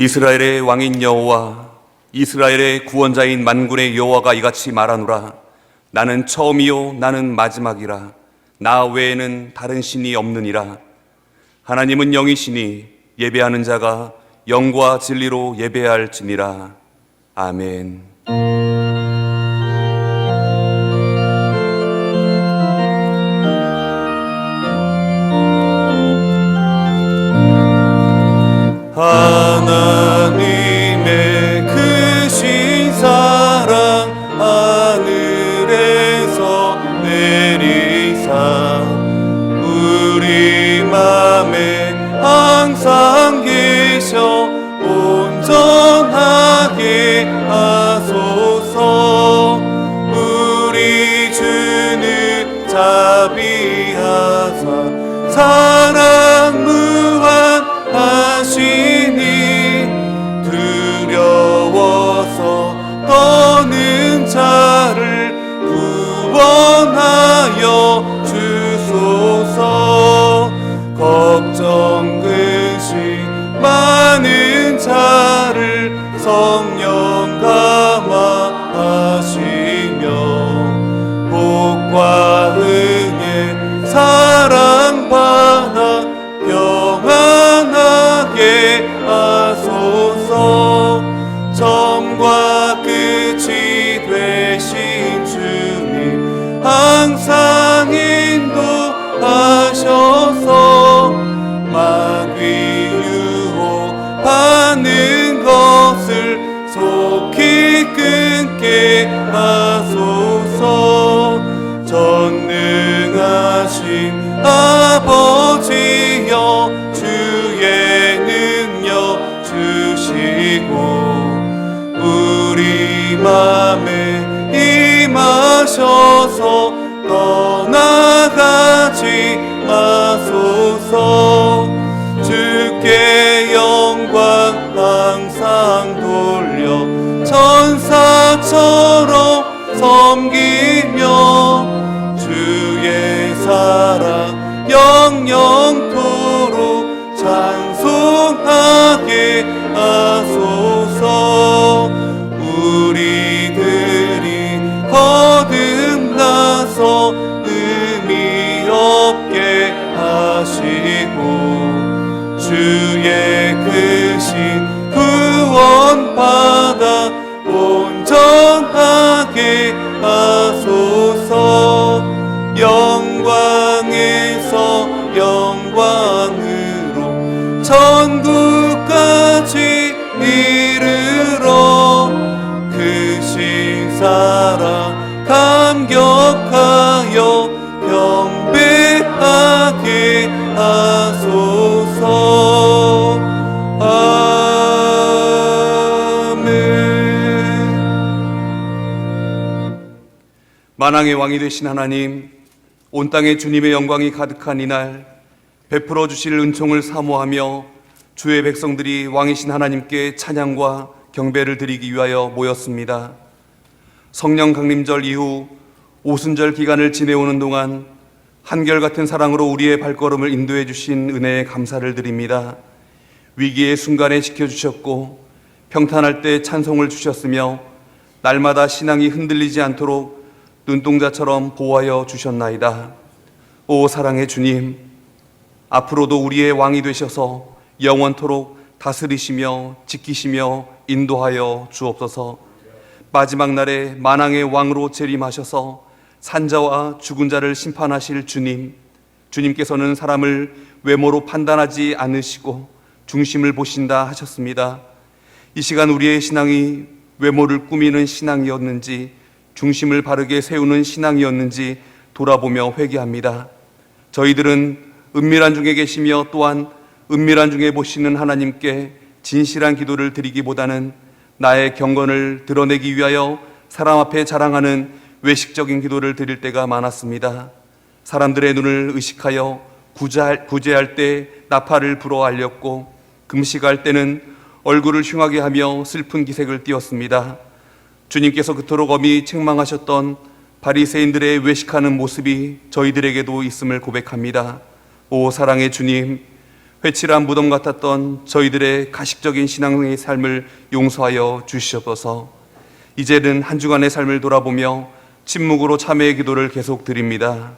이스라엘의 왕인 여호와, 이스라엘의 구원자인 만군의 여호와가 이같이 말하노라. 나는 처음이요 나는 마지막이라. 나 외에는 다른 신이 없느니라. 하나님은 영이시니 예배하는 자가 영과 진리로 예배할지니라. 아멘. 하나님의 크신 사랑 하늘에서 내리사 우리 맘에 항상 계셔 온전하게 하소서. 우리 주는 자비하사 사랑 무한하시니 두려워서 떠는 자를 구원하여 주소서. 걱정 근심 많은 자를 성령 감화하시며 복과 은혜 사랑받아 평안하게 하소서. 처음과 끝이 되신 주님 항상 인도하셔서 마귀 유혹하는 것을 속히 끊게 하소서. 전능하신 아버지여 주의 능력 주시고 우리 맘에 임하셔서 떠나가지 마소서. 주께 영광 항상 돌려 천사처럼 섬기며 주의 사랑 영영토록 찬송하게 하소서. 우리들이 거듭나서 의미 없게 하시고 주의 크신 구원받아 온전하게 하소서. 영광에서 영광으로 천국까지 이르러 크신 사랑 감격하여 경배하게 하소서. 아멘. 만왕의 왕이 되신 하나님, 온 땅에 주님의 영광이 가득한 이날 베풀어 주실 은총을 사모하며 주의 백성들이 왕이신 하나님께 찬양과 경배를 드리기 위하여 모였습니다. 성령 강림절 이후 오순절 기간을 지내오는 동안 한결같은 사랑으로 우리의 발걸음을 인도해 주신 은혜에 감사를 드립니다. 위기의 순간에 지켜주셨고 평탄할 때 찬송을 주셨으며 날마다 신앙이 흔들리지 않도록 눈동자처럼 보호하여 주셨나이다. 오 사랑의 주님, 앞으로도 우리의 왕이 되셔서 영원토록 다스리시며 지키시며 인도하여 주옵소서. 마지막 날에 만왕의 왕으로 재림하셔서 산자와 죽은 자를 심판하실 주님, 주님께서는 사람을 외모로 판단하지 않으시고 중심을 보신다 하셨습니다. 이 시간 우리의 신앙이 외모를 꾸미는 신앙이었는지 중심을 바르게 세우는 신앙이었는지 돌아보며 회개합니다. 저희들은 은밀한 중에 계시며 또한 은밀한 중에 보시는 하나님께 진실한 기도를 드리기보다는 나의 경건을 드러내기 위하여 사람 앞에 자랑하는 외식적인 기도를 드릴 때가 많았습니다. 사람들의 눈을 의식하여 구제할 때 나팔을 불어 알렸고 금식할 때는 얼굴을 흉하게 하며 슬픈 기색을 띄었습니다. 주님께서 그토록 엄히 책망하셨던 바리새인들의 외식하는 모습이 저희들에게도 있음을 고백합니다. 오 사랑의 주님, 회칠한 무덤 같았던 저희들의 가식적인 신앙의 삶을 용서하여 주시옵소서. 이제는 한 주간의 삶을 돌아보며 침묵으로 참회의 기도를 계속 드립니다.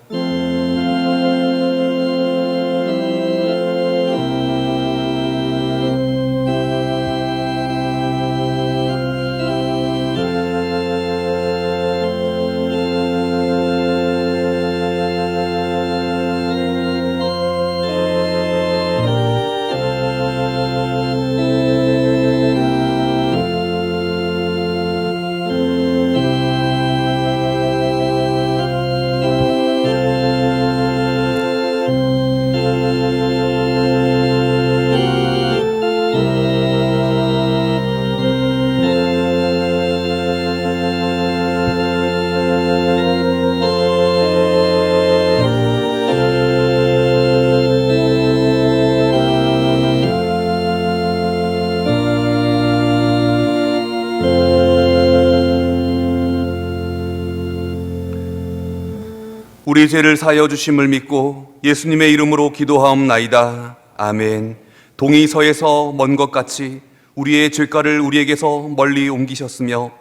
우리 죄를 사하여 주심을 믿고 예수님의 이름으로 기도하옵나이다. 아멘. 동이 서에서 먼 것 같이 우리의 죄가를 우리에게서 멀리 옮기셨으며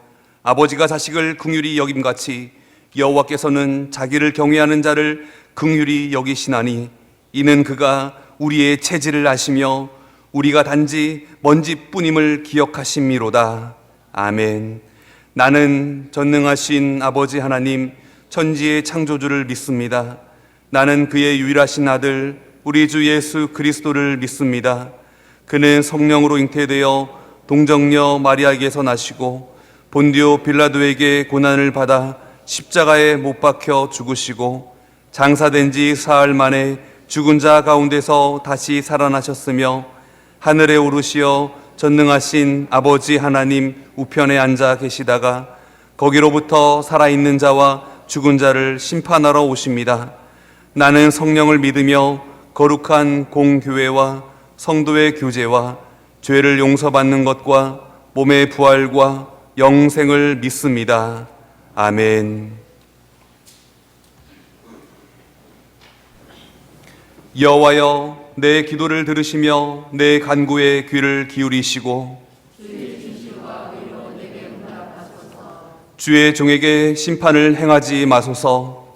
아버지가 자식을 긍휼히 여김같이 여호와께서는 자기를 경외하는 자를 긍휼히 여기시나니 이는 그가 우리의 체질을 아시며 우리가 단지 먼지뿐임을 기억하심이로다. 아멘. 나는 전능하신 아버지 하나님 천지의 창조주를 믿습니다. 나는 그의 유일하신 아들 우리 주 예수 그리스도를 믿습니다. 그는 성령으로 잉태되어 동정녀 마리아에게서 나시고 본디오 빌라도에게 고난을 받아 십자가에 못 박혀 죽으시고 장사된 지 사흘 만에 죽은 자 가운데서 다시 살아나셨으며 하늘에 오르시어 전능하신 아버지 하나님 우편에 앉아 계시다가 거기로부터 살아있는 자와 죽은 자를 심판하러 오십니다. 나는 성령을 믿으며 거룩한 공교회와 성도의 교제와 죄를 용서받는 것과 몸의 부활과 영생을 믿습니다. 아멘. 여호와여, 내 기도를 들으시며 내 간구에 귀를 기울이시고 주의 종에게 심판을 행하지 마소서.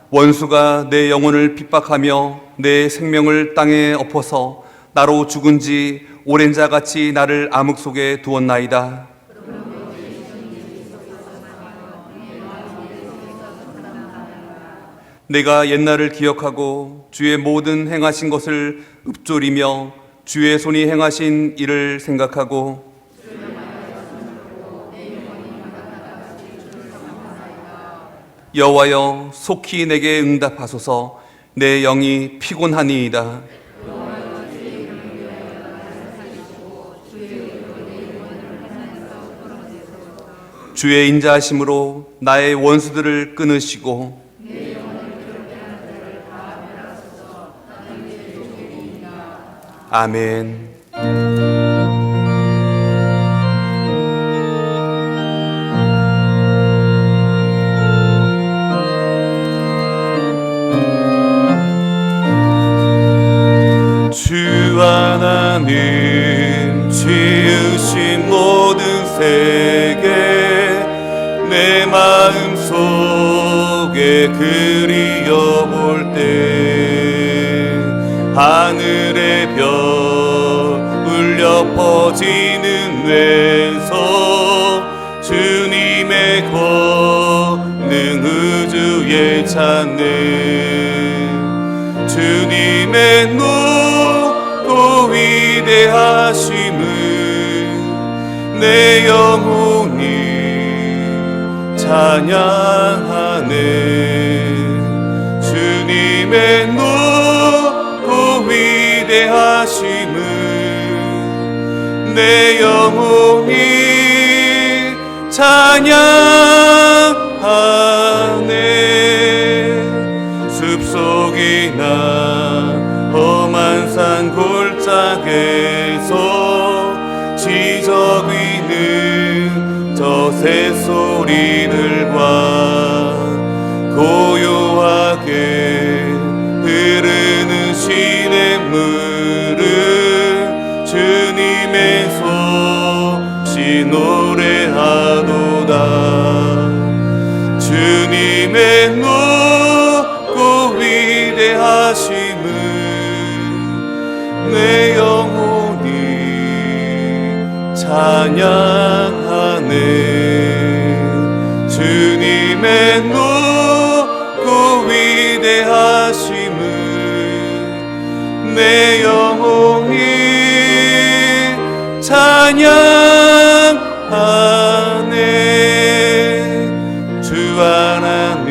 원수가 내 영혼을 핍박하며 내 생명을 땅에 엎어서 나로 죽은 지 오랜 자같이 나를 암흑 속에 두었나이다. 내가 옛날을 기억하고 주의 모든 행하신 것을 읊조리며 주의 손이 행하신 일을 생각하고 여호와여, 속히 내게 응답하소서. 내 영이 피곤하니이다. 주의 인자하심으로 나의 원수들을 끊으시고 아멘. 주 하나님 지으신 모든 세계 내 마음 속에 그리워볼 때 하늘의 별 울려 퍼지는 외성 주님의 권능 우주에 찾네. 주님의 높고 위대하심을 내 영혼이 찬양하네. 주님의 높고 위대하심을 내 영혼이 찬양하네. 숲속이나 험한 산 골짜기에서 지저귀는 저 새소리들과 고요하게 주님의 높고 위대하심을 내 영혼이 찬양하네. 주님의 높고 위대하심을 내 영혼이 찬양하네. 주 하나님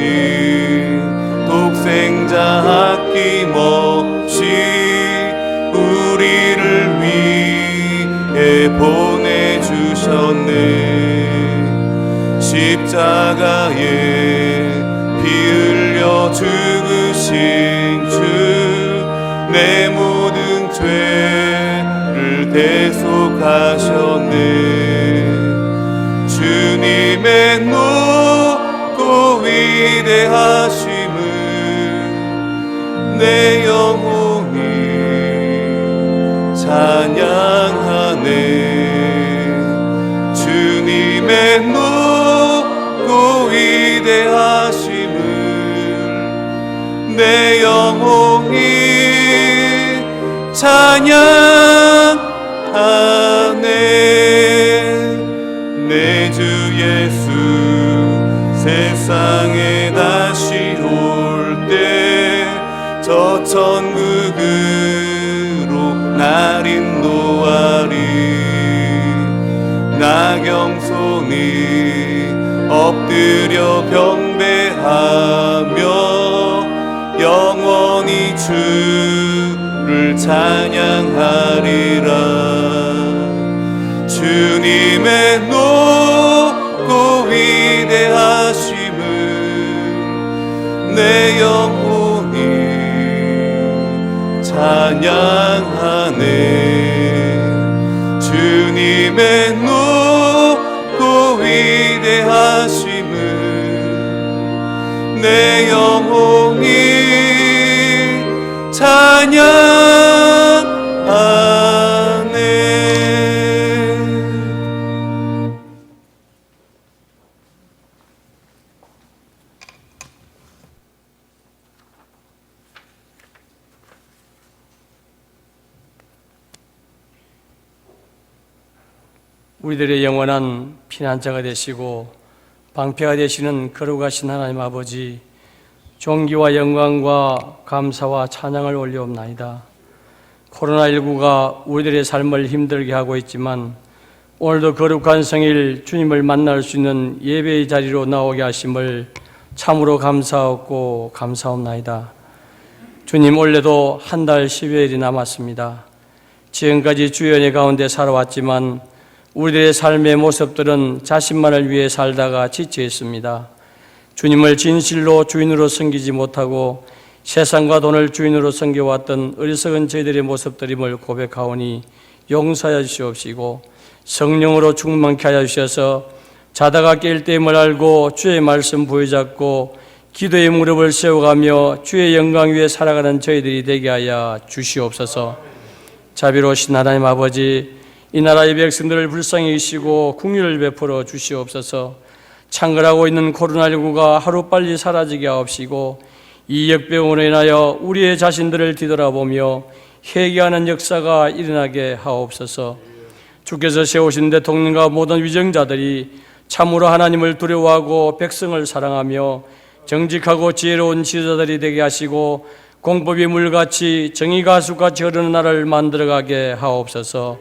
독생자 아낌없이 우리를 위해 보내주셨네. 십자가에 피 흘려 죽으신 주 내 모든 죄를 대속하셨네. 주님의 높고 위대하심을 내 영혼이 찬양하네. 주님의 높고 위대하심을 내 영혼이 찬양하네. 내 주 예수 세상에 다시 올 때 저 천국으로 날 인도하리. 나 겸손히 엎드려 경배하며 영원히 주를 찬양하리라. 주님의 높고 위대하심을 내 영혼이 찬양하네. 주님의 높고 위대하심을 내 영혼이 찬양하네. 우리들의 영원한 피난처가 되시고 방패가 되시는 거룩하신 하나님 아버지, 존귀와 영광과 감사와 찬양을 올려옵나이다. 코로나19가 우리들의 삶을 힘들게 하고 있지만 오늘도 거룩한 성일 주님을 만날 수 있는 예배의 자리로 나오게 하심을 참으로 감사하고 감사옵나이다. 주님, 올해도 한 달 10여일이 남았습니다. 지금까지 주연의 가운데 살아왔지만 우리들의 삶의 모습들은 자신만을 위해 살다가 지쳐 있습니다. 주님을 진실로 주인으로 섬기지 못하고 세상과 돈을 주인으로 섬겨왔던 어리석은 저희들의 모습들임을 고백하오니 용서하여 주시옵시고 성령으로 충만케 하여 주셔서 자다가 깰 때임을 알고 주의 말씀 부여잡고 기도의 무릎을 세워가며 주의 영광 위에 살아가는 저희들이 되게 하여 주시옵소서. 자비로우신 하나님 아버지, 이 나라의 백성들을 불쌍히 여기시고 긍휼을 베풀어 주시옵소서. 창궐하고 있는 코로나19가 하루빨리 사라지게 하옵시고 이 역병으로 인하여 우리의 자신들을 뒤돌아보며 회개하는 역사가 일어나게 하옵소서. 주께서 세우신 대통령과 모든 위정자들이 참으로 하나님을 두려워하고 백성을 사랑하며 정직하고 지혜로운 지도자들이 되게 하시고 공법이 물같이 정의가 숲같이 흐르는 나라를 만들어가게 하옵소서.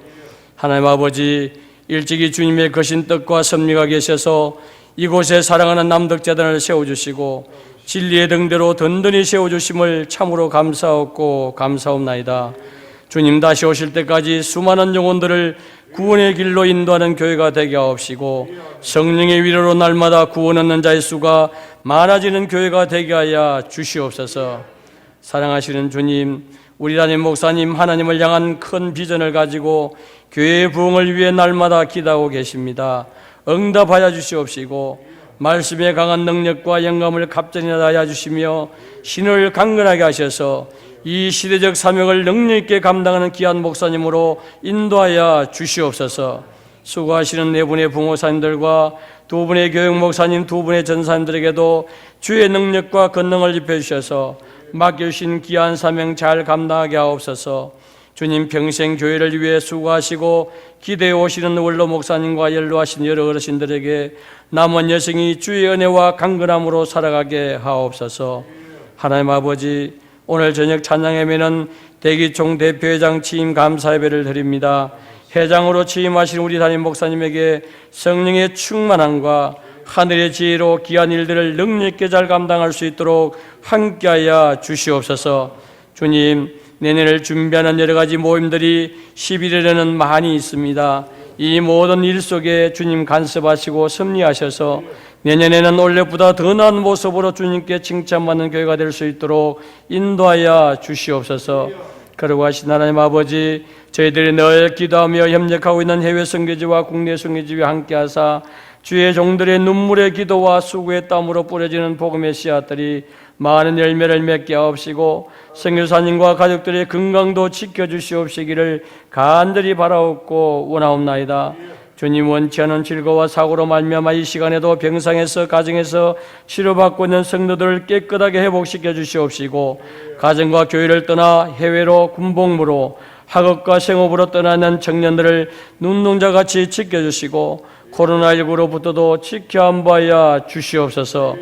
하나님 아버지, 일찍이 주님의 거신 뜻과 섭리가 계셔서 이곳에 사랑하는 남덕재단을 세워주시고 진리의 등대로 든든히 세워주심을 참으로 감사하고 감사옵나이다. 주님 다시 오실 때까지 수많은 영혼들을 구원의 길로 인도하는 교회가 되게 하옵시고 성령의 위로로 날마다 구원 얻는 자의 수가 많아지는 교회가 되게 하여 주시옵소서. 사랑하시는 주님, 우리 담임 목사님 하나님을 향한 큰 비전을 가지고 교회의 부흥을 위해 날마다 기도하고 계십니다. 응답하여 주시옵시고 말씀의 강한 능력과 영감을 갑자기 나타하여 주시며 신을 강건하게 하셔서 이 시대적 사명을 능력 있게 감당하는 귀한 목사님으로 인도하여 주시옵소서. 수고하시는 네 분의 부모사님들과 두 분의 교육 목사님, 두 분의 전사님들에게도 주의 능력과 권능을 입혀주셔서 맡겨주신 귀한 사명 잘 감당하게 하옵소서. 주님, 평생 교회를 위해 수고하시고 기대해 오시는 원로 목사님과 연로하신 여러 어르신들에게 남은 여생이 주의 은혜와 강건함으로 살아가게 하옵소서. 하나님 아버지, 오늘 저녁 찬양 예배는 대기총 대표회장 취임 감사 예배를 드립니다. 회장으로 취임하신 우리 담임 목사님에게 성령의 충만함과 하늘의 지혜로 귀한 일들을 능력 있게 잘 감당할 수 있도록 함께하여 주시옵소서. 주님, 내년을 준비하는 여러 가지 모임들이 11월에는 많이 있습니다. 이 모든 일 속에 주님 간섭하시고 섭리하셔서 내년에는 올해보다 더 나은 모습으로 주님께 칭찬받는 교회가 될 수 있도록 인도하여 주시옵소서. 그러고 하신 하나님 아버지, 저희들이 늘 기도하며 협력하고 있는 해외 선교지와 국내 선교지와 함께하사 주의 종들의 눈물의 기도와 수고의 땀으로 뿌려지는 복음의 씨앗들이 많은 열매를 맺게 하옵시고 선교사님과 가족들의 건강도 지켜주시옵시기를 간절히 바라옵고 원하옵나이다. 주님, 원치 않은 질거와 사고로 말미암아 이 시간에도 병상에서 가정에서 치료받고 있는 성도들을 깨끗하게 회복시켜 주시옵시고 가정과 교회를 떠나 해외로 군복무로 학업과 생업으로 떠나는 청년들을 눈동자같이 지켜주시고 코로나19로부터도 지켜 안보하여 주시옵소서.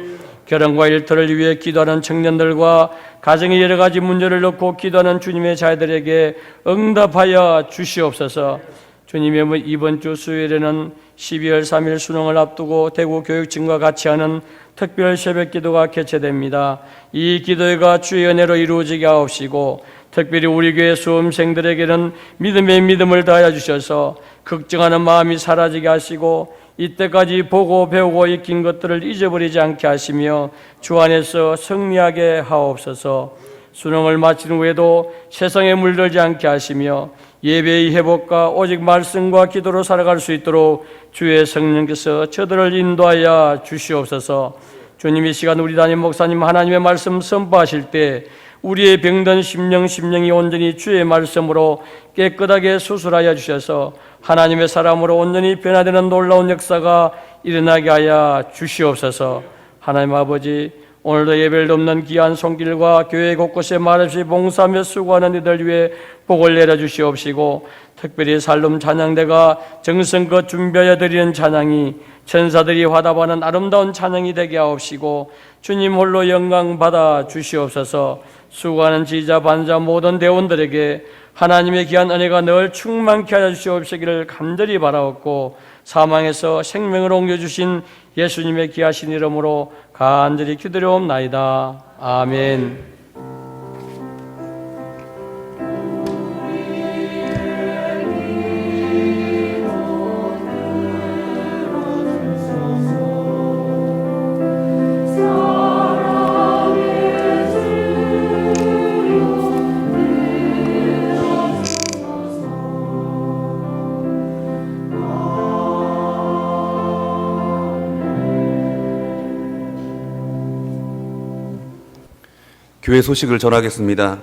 결혼과 일터를 위해 기도하는 청년들과 가정의 여러 가지 문제를 놓고 기도하는 주님의 자녀들에게 응답하여 주시옵소서. 주님의 이번 주 수요일에는 12월 3일 수능을 앞두고 대구 교육청과 같이 하는 특별 새벽 기도가 개최됩니다. 이 기도회가 주의 은혜로 이루어지게 하옵시고 특별히 우리 교회 수험생들에게는 믿음의 믿음을 다하여 주셔서 걱정하는 마음이 사라지게 하시고 이때까지 보고 배우고 익힌 것들을 잊어버리지 않게 하시며 주 안에서 승리하게 하옵소서. 수능을 마친 후에도 세상에 물들지 않게 하시며 예배의 회복과 오직 말씀과 기도로 살아갈 수 있도록 주의 성령께서 저들을 인도하여 주시옵소서. 주님, 이 시간 우리 담임 목사님 하나님의 말씀 선포하실 때 우리의 병든 심령이 온전히 주의 말씀으로 깨끗하게 수술하여 주셔서 하나님의 사람으로 온전히 변화되는 놀라운 역사가 일어나게 하여 주시옵소서. 하나님 아버지, 오늘도 예배를 돕는 귀한 손길과 교회 곳곳에 말없이 봉사하며 수고하는 이들 위해 복을 내려주시옵시고 특별히 살룸 찬양대가 정성껏 준비하여 드리는 찬양이 천사들이 화답하는 아름다운 찬양이 되게 하옵시고 주님 홀로 영광 받아 주시옵소서. 수고하는 지휘자 반자 모든 대원들에게 하나님의 귀한 은혜가 늘 충만케 하여 주시옵시기를 간절히 바라옵고 사망에서 생명을 옮겨주신 예수님의 귀하신 이름으로 간절히 기도드리옵나이다. 아멘. 교회 소식을 전하겠습니다.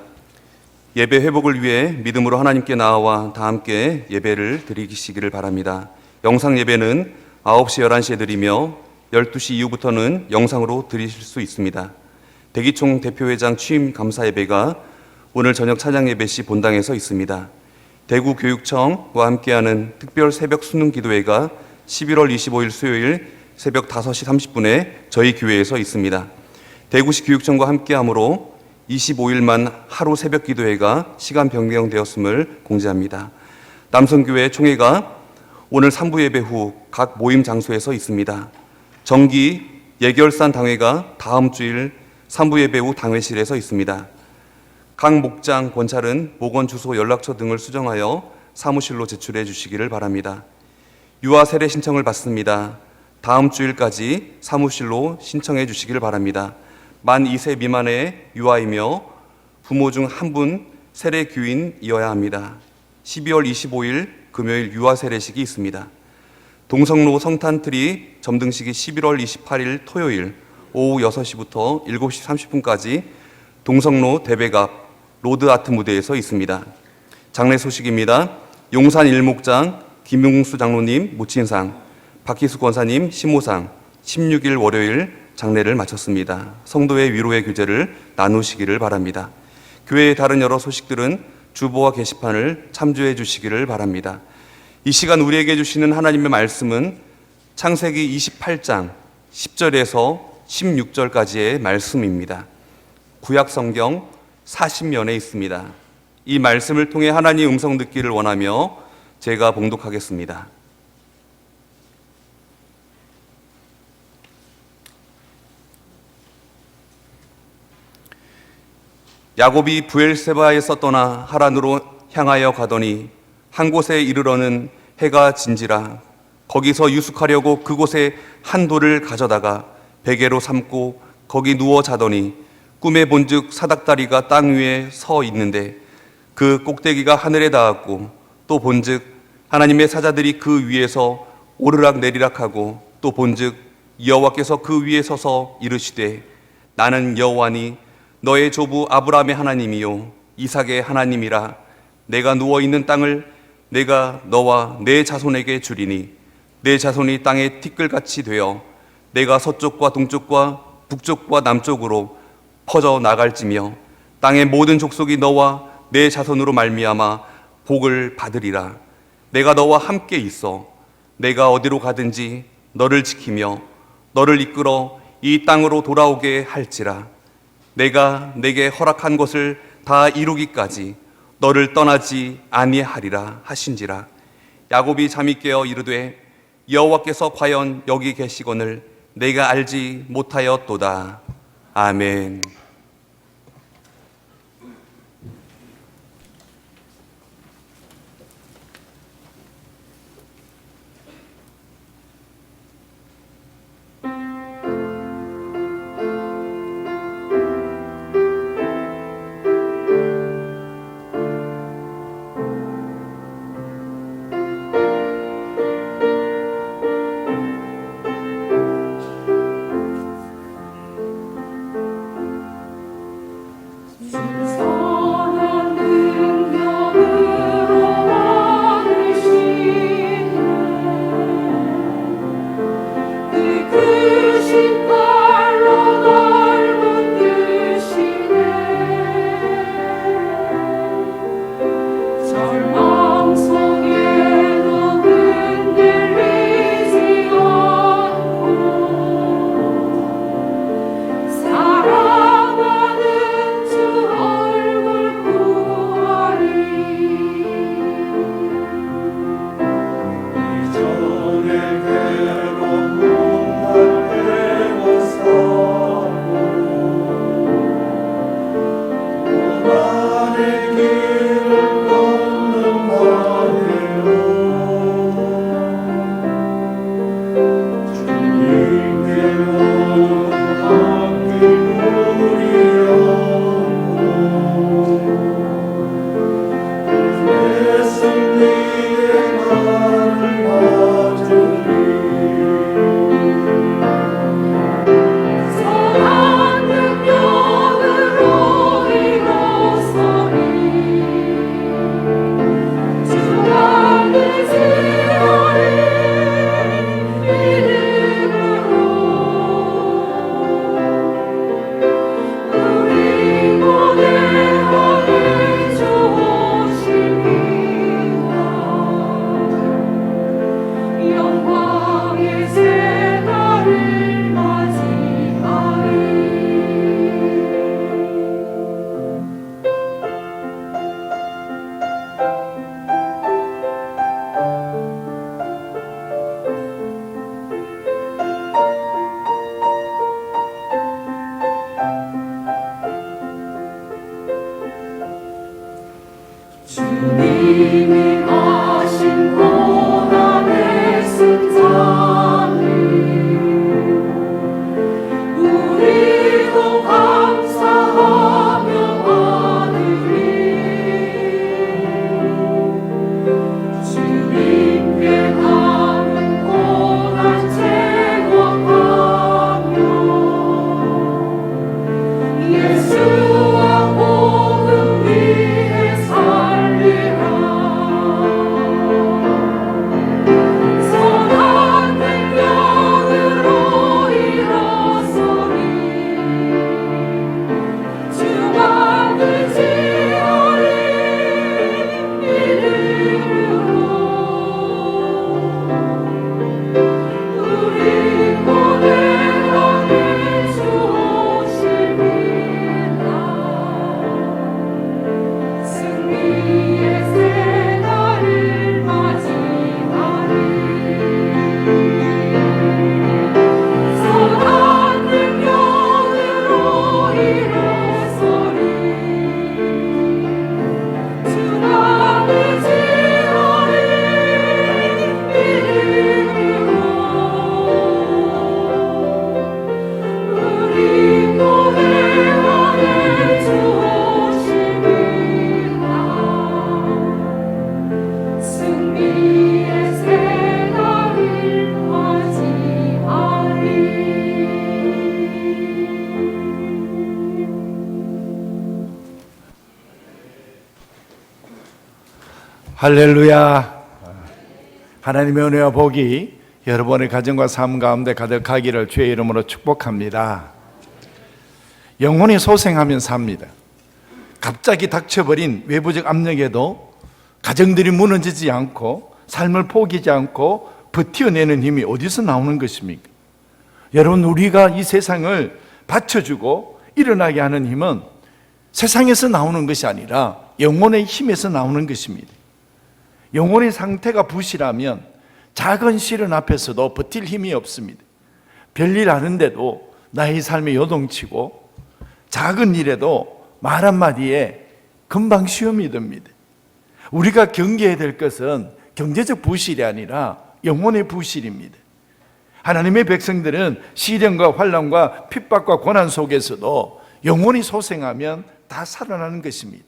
예배 회복을 위해 믿음으로 하나님께 나아와 다 함께 예배를 드리시기를 바랍니다. 영상 예배는 9시, 11시에 드리며 12시 이후부터는 영상으로 드리실 수 있습니다. 대기총 대표회장 취임 감사 예배가 오늘 저녁 찬양 예배 시 본당에서 있습니다. 대구 교육청과 함께하는 특별 새벽 수능 기도회가 11월 25일 수요일 새벽 5시 30분에 저희 교회에서 있습니다. 대구시 교육청과 함께하므로 25일만 하루 새벽 기도회가 시간 변경되었음을 공지합니다. 남성교회 총회가 오늘 3부 예배 후 각 모임 장소에서 있습니다. 정기 예결산 당회가 다음 주일 3부 예배 후 당회실에서 있습니다. 각 목장 권찰은 목원 주소 연락처 등을 수정하여 사무실로 제출해 주시기를 바랍니다. 유아 세례 신청을 받습니다. 다음 주일까지 사무실로 신청해 주시기를 바랍니다. 만 2세 미만의 유아이며 부모 중 한 분 세례 규인이어야 합니다. 12월 25일 금요일 유아 세례식이 있습니다. 동성로 성탄트리 점등식이 11월 28일 토요일 오후 6시부터 7시 30분까지 동성로 대배갑 로드아트 무대에서 있습니다. 장례 소식입니다. 용산 일목장 김용수 장로님 모친상, 박희수 권사님 신모상 16일 월요일 장례를 마쳤습니다. 성도의 위로의 교제를 나누시기를 바랍니다. 교회의 다른 여러 소식들은 주보와 게시판을 참조해 주시기를 바랍니다. 이 시간 우리에게 주시는 하나님의 말씀은 창세기 28장 10절에서 16절까지의 말씀입니다. 구약 성경 40면에 있습니다. 이 말씀을 통해 하나님의 음성 듣기를 원하며 제가 봉독하겠습니다. 야곱이 부엘세바에서 떠나 하란으로 향하여 가더니 한 곳에 이르러는 해가 진지라. 거기서 유숙하려고 그곳에 한 돌을 가져다가 베개로 삼고 거기 누워 자더니 꿈에 본즉 사닥다리가 땅 위에 서 있는데 그 꼭대기가 하늘에 닿았고 또 본즉 하나님의 사자들이 그 위에서 오르락 내리락하고 또 본즉 여호와께서 그 위에 서서 이르시되 나는 여호와니 너의 조부 아브라함의 하나님이요 이삭의 하나님이라. 내가 누워있는 땅을 내가 너와 내 자손에게 주리니 내 자손이 땅의 티끌같이 되어 내가 서쪽과 동쪽과 북쪽과 남쪽으로 퍼져 나갈지며 땅의 모든 족속이 너와 내 자손으로 말미암아 복을 받으리라. 내가 너와 함께 있어 내가 어디로 가든지 너를 지키며 너를 이끌어 이 땅으로 돌아오게 할지라. 내가 내게 허락한 것을 다 이루기까지 너를 떠나지 아니하리라 하신지라. 야곱이 잠이 깨어 이르되 여호와께서 과연 여기 계시거늘 내가 알지 못하였도다. 아멘. 할렐루야. 하나님의 은혜와 복이 여러분의 가정과 삶 가운데 가득하기를 주의 이름으로 축복합니다. 영혼이 소생하면 삽니다. 갑자기 닥쳐버린 외부적 압력에도 가정들이 무너지지 않고 삶을 포기하지 않고 버텨내는 힘이 어디서 나오는 것입니까? 여러분, 우리가 이 세상을 받쳐주고 일어나게 하는 힘은 세상에서 나오는 것이 아니라 영혼의 힘에서 나오는 것입니다. 영혼의 상태가 부실하면 작은 시련 앞에서도 버틸 힘이 없습니다. 별일 하는데도 나의 삶이 요동치고 작은 일에도 말 한마디에 금방 시험이 듭니다. 우리가 경계해야 될 것은 경제적 부실이 아니라 영혼의 부실입니다. 하나님의 백성들은 시련과 환난과 핍박과 고난 속에서도 영혼이 소생하면 다 살아나는 것입니다.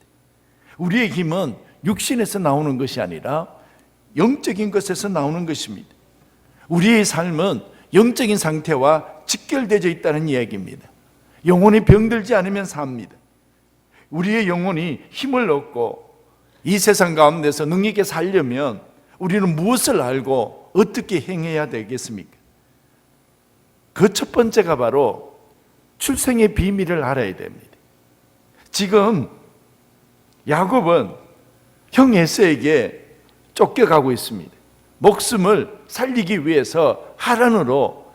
우리의 힘은 육신에서 나오는 것이 아니라 영적인 것에서 나오는 것입니다. 우리의 삶은 영적인 상태와 직결되어 있다는 이야기입니다. 영혼이 병들지 않으면 삽니다. 우리의 영혼이 힘을 얻고 이 세상 가운데서 능력 있게 살려면 우리는 무엇을 알고 어떻게 행해야 되겠습니까? 그 첫 번째가 바로 출생의 비밀을 알아야 됩니다. 지금 야곱은 형 에서에게 쫓겨가고 있습니다. 목숨을 살리기 위해서 하란으로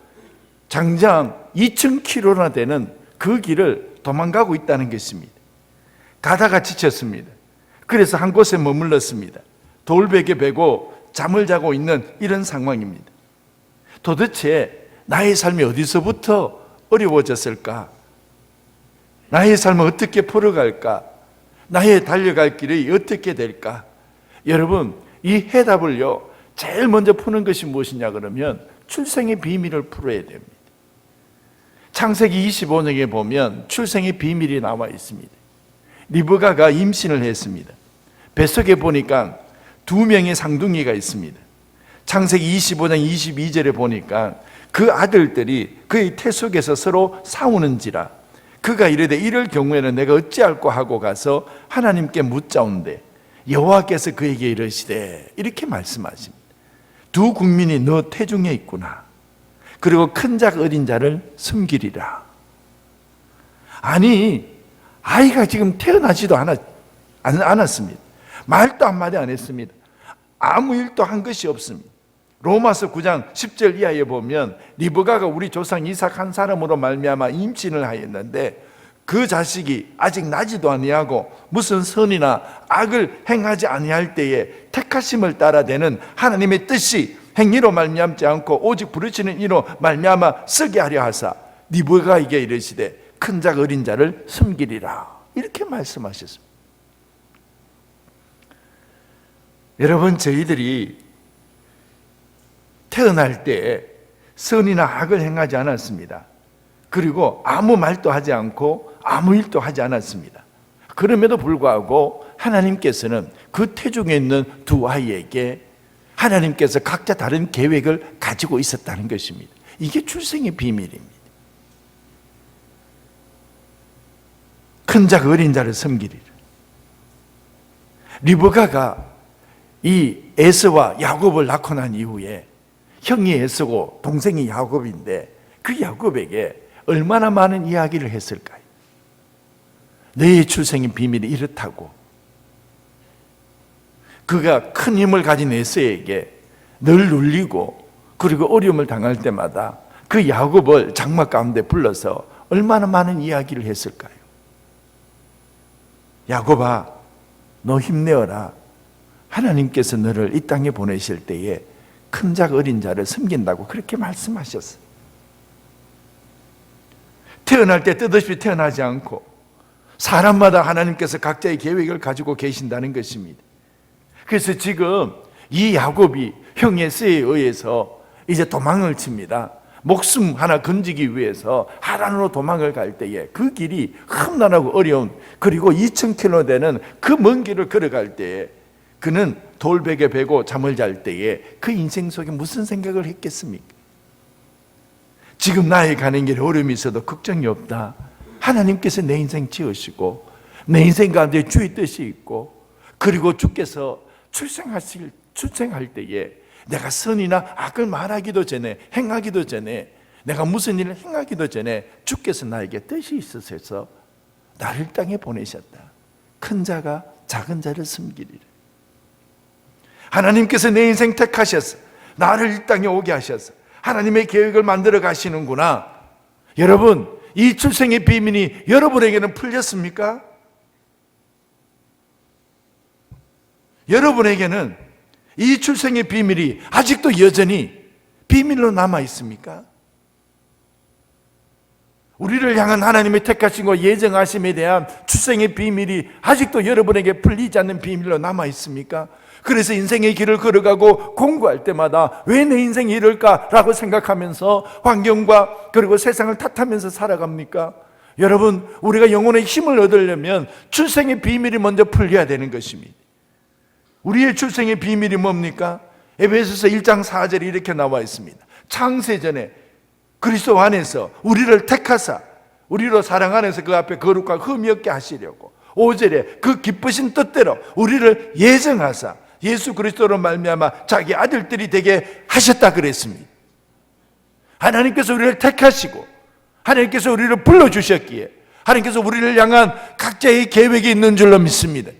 장장 2000km나 되는 그 길을 도망가고 있다는 것입니다. 가다가 지쳤습니다. 그래서 한 곳에 머물렀습니다. 돌베개 베고 잠을 자고 있는 이런 상황입니다. 도대체 나의 삶이 어디서부터 어려워졌을까? 나의 삶을 어떻게 풀어갈까? 나의 달려갈 길이 어떻게 될까? 여러분, 이 해답을요, 제일 먼저 푸는 것이 무엇이냐 그러면 출생의 비밀을 풀어야 됩니다. 창세기 25장에 보면 출생의 비밀이 나와 있습니다. 리브가가 임신을 했습니다. 뱃속에 보니까 2명의 상둥이가 있습니다. 창세기 25장 22절에 보니까 그 아들들이 그의 태 속에서 서로 싸우는지라 그가 이르되 이럴 경우에는 내가 어찌할꼬 하고 가서 하나님께 묻자온대 여호와께서 그에게 이르시되 이렇게 말씀하십니다. 두 국민이 너 태중에 있구나. 그리고 큰 자 어린 자를 숨기리라. 아니, 아이가 지금 태어나지도 않았습니다. 말도 한마디 안 했습니다. 아무 일도 한 것이 없습니다. 로마서 9장 10절 이하에 보면 리브가가 우리 조상 이삭 한 사람으로 말미암아 임신을 하였는데 그 자식이 아직 나지도 아니하고 무슨 선이나 악을 행하지 아니할 때에 택하심을 따라 되는 하나님의 뜻이 행위로 말미암지 않고 오직 부르시는 이로 말미암아 쓰게 하려 하사 리브가에게 이르시되 큰 자 어린 자를 숨기리라 이렇게 말씀하셨습니다. 여러분, 저희들이 태어날 때 선이나 악을 행하지 않았습니다. 그리고 아무 말도 하지 않고 아무 일도 하지 않았습니다. 그럼에도 불구하고 하나님께서는 그 태중에 있는 두 아이에게 하나님께서 각자 다른 계획을 가지고 있었다는 것입니다. 이게 출생의 비밀입니다. 큰 자가 어린 자를 섬기리라. 리브가가 이 에서와 야곱을 낳고 난 이후에 형이 에서고 동생이 야곱인데 그 야곱에게 얼마나 많은 이야기를 했을까요? 너의 출생의 비밀이 이렇다고. 그가 큰 힘을 가진 에서에게 늘 눌리고 그리고 어려움을 당할 때마다 그 야곱을 장막 가운데 불러서 얼마나 많은 이야기를 했을까요? 야곱아, 너 힘내어라. 하나님께서 너를 이 땅에 보내실 때에 큰 자 어린 자를 섬긴다고 그렇게 말씀하셨어요. 태어날 때 뜻없이 태어나지 않고 사람마다 하나님께서 각자의 계획을 가지고 계신다는 것입니다. 그래서 지금 이 야곱이 형 에서에 의해서 이제 도망을 칩니다. 목숨 하나 건지기 위해서 하란으로 도망을 갈 때에 그 길이 험난하고 어려운 그리고 2000km 되는 그 먼 길을 걸어갈 때에 그는 돌베개 베고 잠을 잘 때에 그 인생 속에 무슨 생각을 했겠습니까? 지금 나의 가는 길에 어려움이 있어도 걱정이 없다. 하나님께서 내 인생 지으시고 내 인생 가운데 주의 뜻이 있고 그리고 주께서 출생할 때에 내가 선이나 악을 말하기도 전에, 행하기도 전에, 내가 무슨 일을 행하기도 전에 주께서 나에게 뜻이 있으셔서 나를 땅에 보내셨다. 큰 자가 작은 자를 섬기리라. 하나님께서 내 인생 택하셔서 나를 이 땅에 오게 하셔서 하나님의 계획을 만들어 가시는구나. 여러분, 이 출생의 비밀이 여러분에게는 풀렸습니까? 여러분에게는 이 출생의 비밀이 아직도 여전히 비밀로 남아 있습니까? 우리를 향한 하나님의 택하신 것 예정하심에 대한 출생의 비밀이 아직도 여러분에게 풀리지 않는 비밀로 남아 있습니까? 그래서 인생의 길을 걸어가고 공부할 때마다 왜 내 인생이 이럴까라고 생각하면서 환경과 그리고 세상을 탓하면서 살아갑니까? 여러분, 우리가 영혼의 힘을 얻으려면 출생의 비밀이 먼저 풀려야 되는 것입니다. 우리의 출생의 비밀이 뭡니까? 에베소서 1장 4절에 이렇게 나와 있습니다. 창세전에 그리스도 안에서 우리를 택하사 우리로 사랑 안에서 그 앞에 거룩과 흠이 없게 하시려고 5절에 그 기쁘신 뜻대로 우리를 예정하사 예수 그리스도로 말미암아 자기 아들들이 되게 하셨다 그랬습니다. 하나님께서 우리를 택하시고 하나님께서 우리를 불러주셨기에 하나님께서 우리를 향한 각자의 계획이 있는 줄로 믿습니다.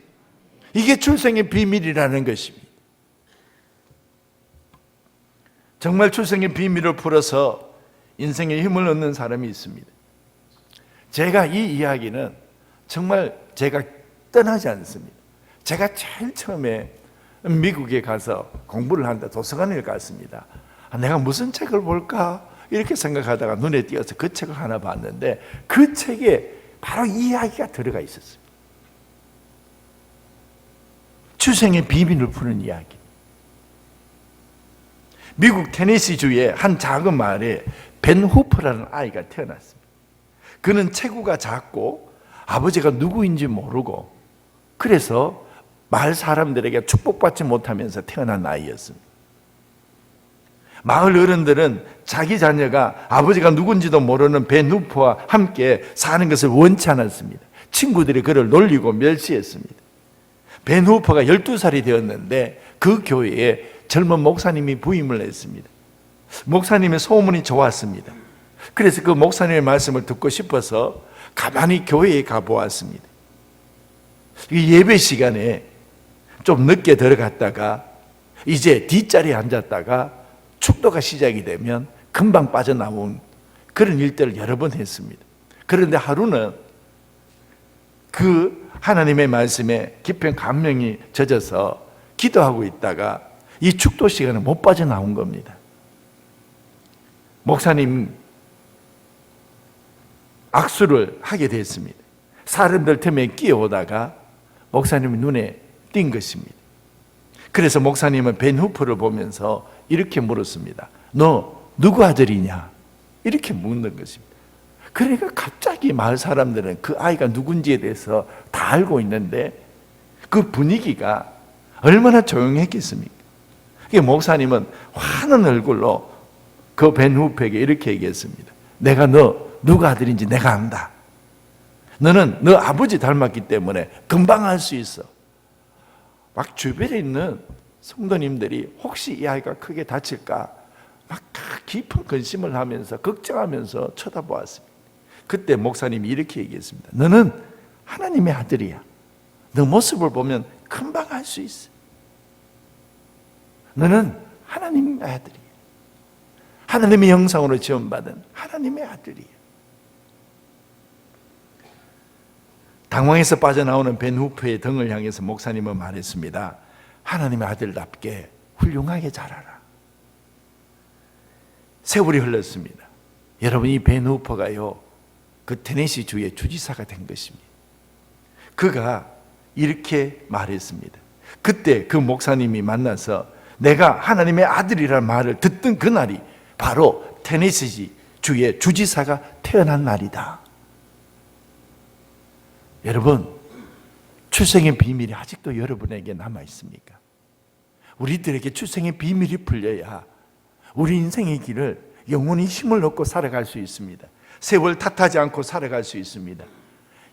이게 출생의 비밀이라는 것입니다. 정말 출생의 비밀을 풀어서 인생에 힘을 얻는 사람이 있습니다. 제가 이 이야기는 정말 제가 떠나지 않습니다. 제가 제일 처음에 미국에 가서 공부를 하는데 도서관에 갔습니다. 내가 무슨 책을 볼까 이렇게 생각하다가 눈에 띄어서 그 책을 하나 봤는데 그 책에 바로 이 이야기가 들어가 있었어요. 출생의 비밀을 푸는 이야기. 미국 테네시주의 한 작은 마을에 벤 후퍼라는 아이가 태어났습니다. 그는 체구가 작고 아버지가 누구인지 모르고 그래서 마을 사람들에게 축복받지 못하면서 태어난 아이였습니다. 마을 어른들은 자기 자녀가 아버지가 누군지도 모르는 벤 후퍼와 함께 사는 것을 원치 않았습니다. 친구들이 그를 놀리고 멸시했습니다. 벤 후퍼가 12살이 되었는데 그 교회에 젊은 목사님이 부임을 했습니다. 목사님의 소문이 좋았습니다. 그래서 그 목사님의 말씀을 듣고 싶어서 가만히 교회에 가보았습니다. 예배 시간에 좀 늦게 들어갔다가 이제 뒷자리에 앉았다가 축도가 시작이 되면 금방 빠져나온 그런 일들을 여러 번 했습니다. 그런데 하루는 그 하나님의 말씀에 깊은 감명이 젖어서 기도하고 있다가 이 축도 시간에 못 빠져나온 겁니다. 목사님 악수를 하게 됐습니다. 사람들 틈에 끼어오다가 목사님의 눈에 띈 것입니다. 그래서 목사님은 벤 후퍼를 보면서 이렇게 물었습니다. 너 누구 아들이냐? 이렇게 묻는 것입니다. 그러니까 갑자기 마을 사람들은 그 아이가 누군지에 대해서 다 알고 있는데 그 분위기가 얼마나 조용했겠습니까? 목사님은 화난 얼굴로 그 벤 후퍼에게 이렇게 얘기했습니다. 내가 너 누구 아들인지 내가 안다. 너는 너 아버지 닮았기 때문에 금방 알 수 있어. 막 주변에 있는 성도님들이 혹시 이 아이가 크게 다칠까 막 깊은 근심을 하면서 걱정하면서 쳐다보았습니다. 그때 목사님이 이렇게 얘기했습니다. 너는 하나님의 아들이야. 너 모습을 보면 금방 알 수 있어. 너는 하나님의 아들이야. 하나님의 형상으로 지원받은 하나님의 아들이야. 당황해서 빠져나오는 벤 후퍼의 등을 향해서 목사님은 말했습니다. 하나님의 아들답게 훌륭하게 자라라. 세월이 흘렀습니다. 여러분, 이 벤 후퍼가요, 그 테네시 주의 주지사가 된 것입니다. 그가 이렇게 말했습니다. 그때 그 목사님이 만나서 내가 하나님의 아들이라는 말을 듣던 그날이 바로 테네시 주의 주지사가 태어난 날이다. 여러분, 출생의 비밀이 아직도 여러분에게 남아 있습니까? 우리들에게 출생의 비밀이 풀려야 우리 인생의 길을 영원히 힘을 얻고 살아갈 수 있습니다. 세월 탓하지 않고 살아갈 수 있습니다.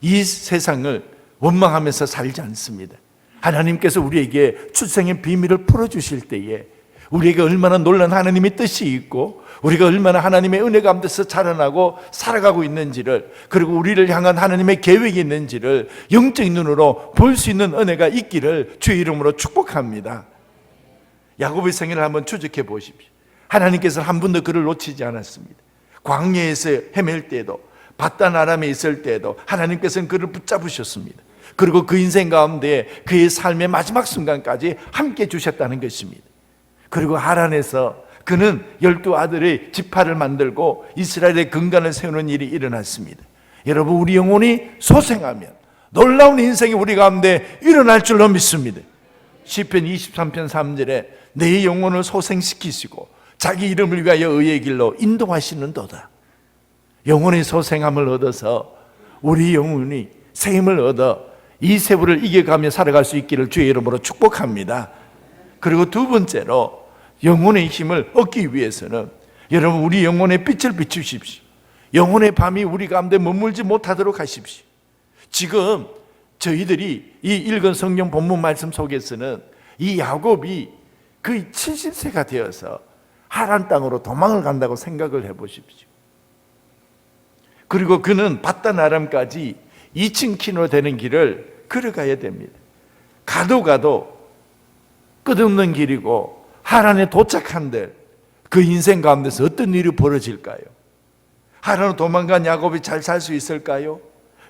이 세상을 원망하면서 살지 않습니다. 하나님께서 우리에게 출생의 비밀을 풀어주실 때에 우리에게 얼마나 놀라운 하나님의 뜻이 있고 우리가 얼마나 하나님의 은혜 가운데서 자라나고 살아가고 있는지를, 그리고 우리를 향한 하나님의 계획이 있는지를 영적인 눈으로 볼 수 있는 은혜가 있기를 주의 이름으로 축복합니다. 야곱의 생애를 한번 추적해 보십시오. 하나님께서 한 번도 그를 놓치지 않았습니다. 광야에서 헤맬 때에도, 바단 아람에 있을 때에도 하나님께서는 그를 붙잡으셨습니다. 그리고 그 인생 가운데 그의 삶의 마지막 순간까지 함께 주셨다는 것입니다. 그리고 하란에서 그는 12 아들의 지파를 만들고 이스라엘의 근간을 세우는 일이 일어났습니다. 여러분, 우리 영혼이 소생하면 놀라운 인생이 우리 가운데 일어날 줄로 믿습니다. 시편 23편 3절에 내 영혼을 소생시키시고 자기 이름을 위하여 의의 길로 인도하시는도다. 영혼의 소생함을 얻어서 우리 영혼이 새 힘을 얻어 이 세월을 이겨가며 살아갈 수 있기를 주의 이름으로 축복합니다. 그리고 두 번째로 영혼의 힘을 얻기 위해서는 여러분, 우리 영혼의 빛을 비추십시오. 영혼의 밤이 우리 가운데 머물지 못하도록 하십시오. 지금 저희들이 이 읽은 성경 본문 말씀 속에서는 이 야곱이 거의 70세가 되어서 하란 땅으로 도망을 간다고 생각을 해보십시오. 그리고 그는 바단 아람까지 2,000km 되는 길을 걸어가야 됩니다. 가도 끝없는 길이고 하란에 도착한들 그 인생 가운데서 어떤 일이 벌어질까요? 하란으로 도망간 야곱이 잘 살 수 있을까요?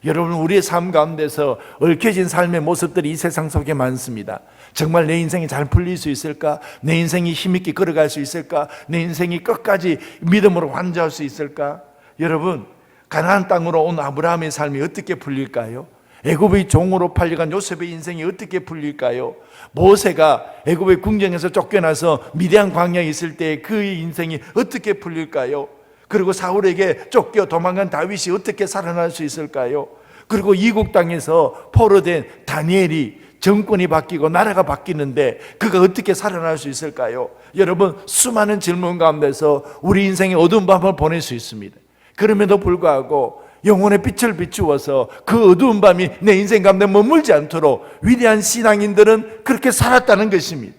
여러분, 우리의 삶 가운데서 얽혀진 삶의 모습들이 이 세상 속에 많습니다. 정말 내 인생이 잘 풀릴 수 있을까? 내 인생이 힘있게 걸어갈 수 있을까? 내 인생이 끝까지 믿음으로 완주할 수 있을까? 여러분, 가나안 땅으로 온 아브라함의 삶이 어떻게 풀릴까요? 애굽의 종으로 팔려간 요셉의 인생이 어떻게 풀릴까요? 모세가 애굽의 궁정에서 쫓겨나서 미디안 광야에 있을 때 그의 인생이 어떻게 풀릴까요? 그리고 사울에게 쫓겨 도망간 다윗이 어떻게 살아날 수 있을까요? 그리고 이국 땅에서 포로된 다니엘이 정권이 바뀌고 나라가 바뀌는데 그가 어떻게 살아날 수 있을까요? 여러분, 수많은 질문 가운데서 우리 인생의 어두운 밤을 보낼 수 있습니다. 그럼에도 불구하고 영혼의 빛을 비추어서 그 어두운 밤이 내 인생 가운데 머물지 않도록 위대한 신앙인들은 그렇게 살았다는 것입니다.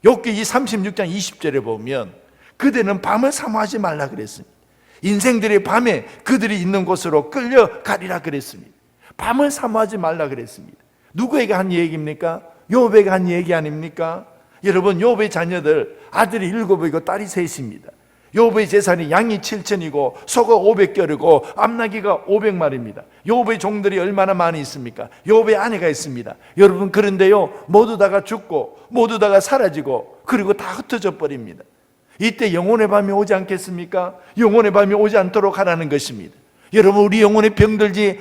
욥기 36장 20절에 보면 그대는 밤을 사모하지 말라 그랬습니다. 인생들의 밤에 그들이 있는 곳으로 끌려가리라 그랬습니다. 밤을 사모하지 말라 그랬습니다. 누구에게 한 얘기입니까? 욥에게 한 얘기 아닙니까? 여러분, 욥의 자녀들 아들이 7이고 딸이 3입니다. 욥의 재산이 양이 7,000이고 소가 500결이고 암나귀가 500마리입니다. 욥의 종들이 얼마나 많이 있습니까? 욥의 아내가 있습니다. 여러분, 그런데요, 모두 다가 죽고 모두 다가 사라지고 그리고 다 흩어져 버립니다. 이때 영혼의 밤이 오지 않겠습니까? 영혼의 밤이 오지 않도록 하라는 것입니다. 여러분, 우리 영혼의 병들지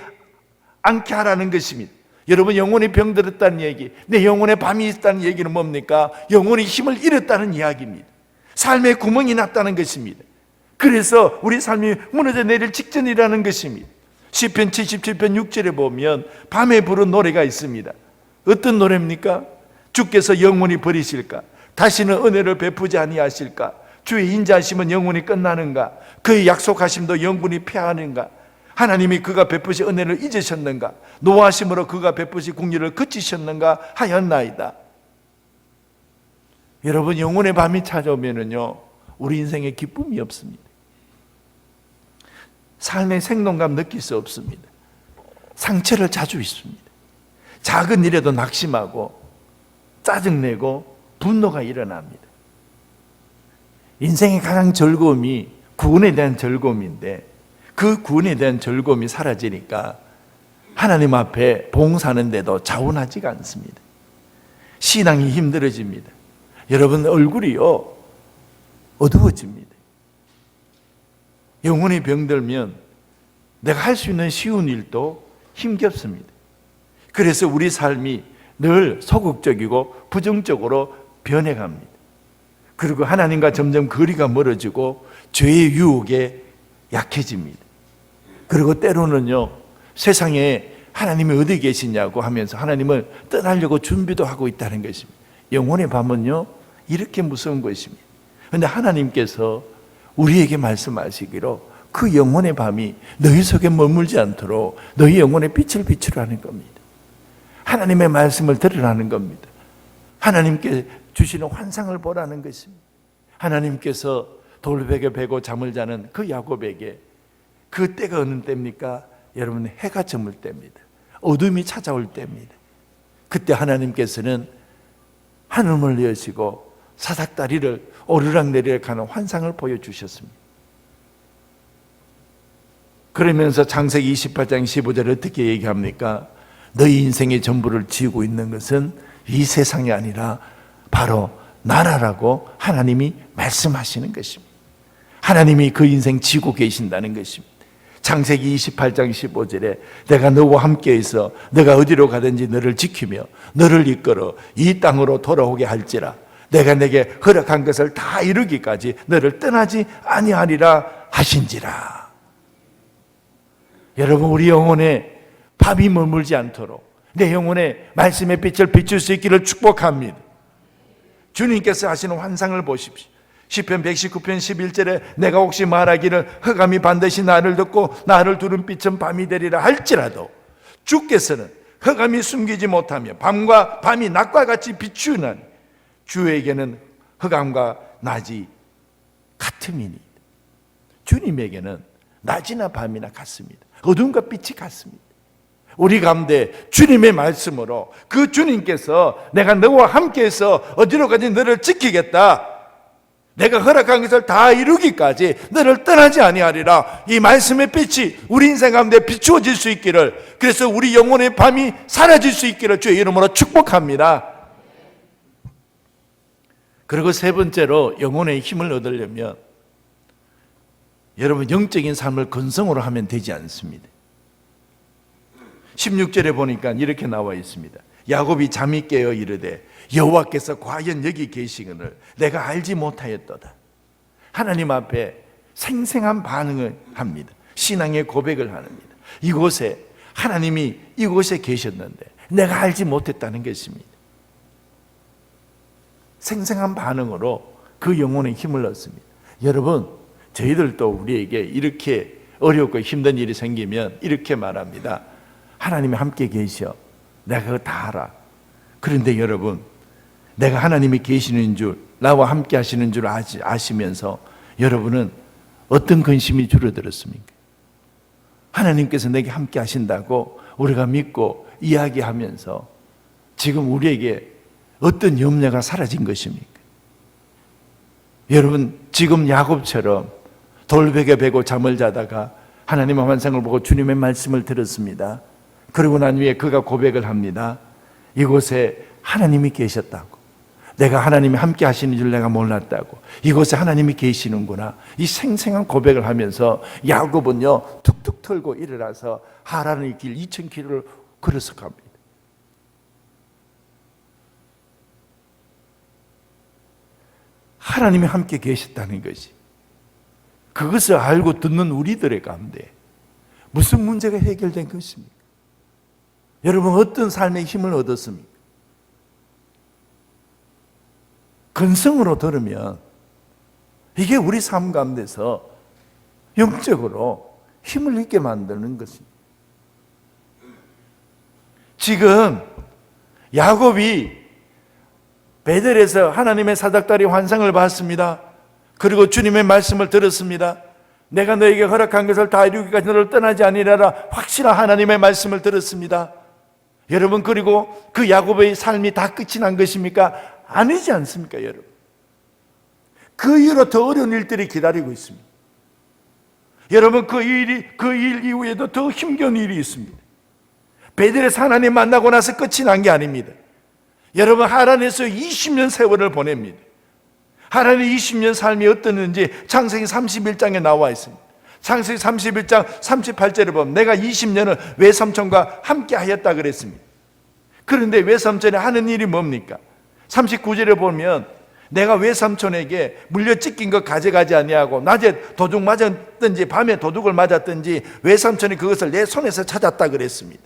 않게 하라는 것입니다. 여러분, 영혼의 병들었다는 얘기, 내 영혼의 밤이 있다는 얘기는 뭡니까? 영혼의 힘을 잃었다는 이야기입니다. 삶의 구멍이 났다는 것입니다. 그래서 우리 삶이 무너져 내릴 직전이라는 것입니다. 시편 77편 6절에 보면 밤에 부른 노래가 있습니다. 어떤 노래입니까? 주께서 영원히 버리실까? 다시는 은혜를 베푸지 아니하실까? 주의 인자하심은 영원히 끝나는가? 그의 약속하심도 영원히 패하는가? 하나님이 그가 베푸신 은혜를 잊으셨는가? 노하심으로 그가 베푸신 국리를 그치셨는가 하였나이다. 여러분, 영혼의 밤이 찾아오면은요, 우리 인생에 기쁨이 없습니다. 삶의 생동감 느낄 수 없습니다. 상처를 자주 입습니다. 작은 일에도 낙심하고 짜증내고 분노가 일어납니다. 인생의 가장 즐거움이 구원에 대한 즐거움인데 그 구원에 대한 즐거움이 사라지니까 하나님 앞에 봉사하는데도 자원하지가 않습니다. 신앙이 힘들어집니다. 여러분, 얼굴이요 어두워집니다. 영혼이 병들면 내가 할 수 있는 쉬운 일도 힘겹습니다. 그래서 우리 삶이 늘 소극적이고 부정적으로 변해갑니다. 그리고 하나님과 점점 거리가 멀어지고 죄의 유혹에 약해집니다. 그리고 때로는요, 세상에 하나님이 어디 계시냐고 하면서 하나님을 떠나려고 준비도 하고 있다는 것입니다. 영혼의 밤은요, 이렇게 무서운 것입니다. 그런데 하나님께서 우리에게 말씀하시기로 그 영혼의 밤이 너희 속에 머물지 않도록 너희 영혼의 빛을 비추라는 겁니다. 하나님의 말씀을 들으라는 겁니다. 하나님께 주시는 환상을 보라는 것입니다. 하나님께서 돌베개 베고 잠을 자는 그 야곱에게 그 때가 어느 때입니까? 여러분, 해가 저물 때입니다. 어둠이 찾아올 때입니다. 그때 하나님께서는 하늘을 여시고 사닥다리를 오르락내리락 하는 환상을 보여주셨습니다. 그러면서 창세기 28장 15절에 어떻게 얘기합니까? 너희 인생의 전부를 지우고 있는 것은 이 세상이 아니라 바로 나라라고 하나님이 말씀하시는 것입니다. 하나님이 그 인생 지고 계신다는 것입니다. 창세기 28장 15절에 내가 너와 함께해서 너가 어디로 가든지 너를 지키며 너를 이끌어 이 땅으로 돌아오게 할지라 내가 내게 허락한 것을 다 이루기까지 너를 떠나지 아니하리라 하신지라. 여러분, 우리 영혼에 밤이 머물지 않도록 내 영혼에 말씀의 빛을 비출 수 있기를 축복합니다. 주님께서 하시는 환상을 보십시오. 시편 119편 11절에 내가 혹시 말하기를 흑암이 반드시 나를 덮고 나를 두른 빛은 밤이 되리라 할지라도 주께서는 흑암이 숨기지 못하며 밤과 밤이 낮과 같이 비추는 주에게는 흑암과 낮이 같음이니 주님에게는 낮이나 밤이나 같습니다. 어둠과 빛이 같습니다. 우리 가운데 주님의 말씀으로 그 주님께서 내가 너와 함께해서 어디로 가든지 너를 지키겠다, 내가 허락한 것을 다 이루기까지 너를 떠나지 아니하리라, 이 말씀의 빛이 우리 인생 가운데 비추어질 수 있기를, 그래서 우리 영혼의 밤이 사라질 수 있기를 주의 이름으로 축복합니다. 그리고 세 번째로 영혼의 힘을 얻으려면 여러분, 영적인 삶을 근성으로 하면 되지 않습니다. 16절에 보니까 이렇게 나와 있습니다. 야곱이 잠이 깨어 이르되 여호와께서 과연 여기 계시거늘 내가 알지 못하였도다. 하나님 앞에 생생한 반응을 합니다. 신앙의 고백을 합니다. 이곳에 하나님이 이곳에 계셨는데 내가 알지 못했다는 것입니다. 생생한 반응으로 그 영혼의 힘을 얻습니다. 여러분, 저희들도 우리에게 이렇게 어렵고 힘든 일이 생기면 이렇게 말합니다. 하나님이 함께 계셔. 내가 그거 다 알아. 그런데 여러분, 내가 하나님이 계시는 줄, 나와 함께 하시는 줄 아시면서 여러분은 어떤 근심이 줄어들었습니까? 하나님께서 내게 함께 하신다고 우리가 믿고 이야기하면서 지금 우리에게 어떤 염려가 사라진 것입니까? 여러분, 지금 야곱처럼 돌베개 베고 잠을 자다가 하나님의 환상을 보고 주님의 말씀을 들었습니다. 그러고 난 후에 그가 고백을 합니다. 이곳에 하나님이 계셨다고, 내가 하나님이 함께 하시는 줄 내가 몰랐다고, 이곳에 하나님이 계시는구나, 이 생생한 고백을 하면서 야곱은요 툭툭 털고 일어나서 하란의 길 2000km를 걸어서 갑니다. 하나님이 함께 계셨다는 것이, 그것을 알고 듣는 우리들의 가운데 무슨 문제가 해결된 것입니까? 여러분, 어떤 삶의 힘을 얻었습니까? 근성으로 들으면 이게 우리 삶 가운데서 영적으로 힘을 잃게 만드는 것입니다. 지금 야곱이 베델에서 하나님의 사닥다리 환상을 봤습니다. 그리고 주님의 말씀을 들었습니다. 내가 너에게 허락한 것을 다 이루기까지 너를 떠나지 아니하리라 확실한 하나님의 말씀을 들었습니다. 여러분, 그리고 그 야곱의 삶이 다 끝이 난 것입니까? 아니지 않습니까, 여러분? 그 이후로 더 어려운 일들이 기다리고 있습니다. 여러분, 그 일 이후에도 더 힘겨운 일이 있습니다. 베델에서 하나님 만나고 나서 끝이 난 게 아닙니다. 여러분, 하란에서 20년 세월을 보냅니다. 하란의 20년 삶이 어떻는지 창세기 31장에 나와 있습니다. 창세기 31장 38절에 보면 내가 20년을 외삼촌과 함께 하였다 그랬습니다. 그런데 외삼촌이 하는 일이 뭡니까? 39절에 보면 내가 외삼촌에게 물려 찢긴 것 가져가지 아니하고 낮에 도둑 맞았든지 밤에 도둑을 맞았든지 외삼촌이 그것을 내 손에서 찾았다 그랬습니다.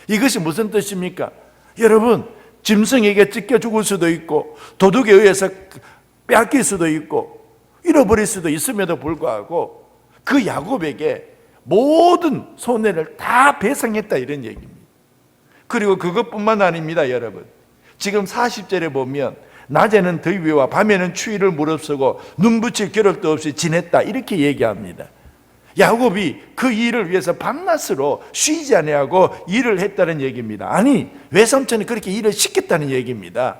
이것이 무슨 뜻입니까? 여러분, 짐승에게 찢겨 죽을 수도 있고 도둑에 의해서 빼앗길 수도 있고 잃어버릴 수도 있음에도 불구하고 그 야곱에게 모든 손해를 다 배상했다, 이런 얘기입니다. 그리고 그것뿐만 아닙니다, 여러분. 지금 40절에 보면 낮에는 더위와 밤에는 추위를 무릅쓰고 눈붙일 겨를도 없이 지냈다 이렇게 얘기합니다. 야곱이 그 일을 위해서 밤낮으로 쉬지 아니하고 일을 했다는 얘기입니다. 아니, 외삼촌이 그렇게 일을 시켰다는 얘기입니다.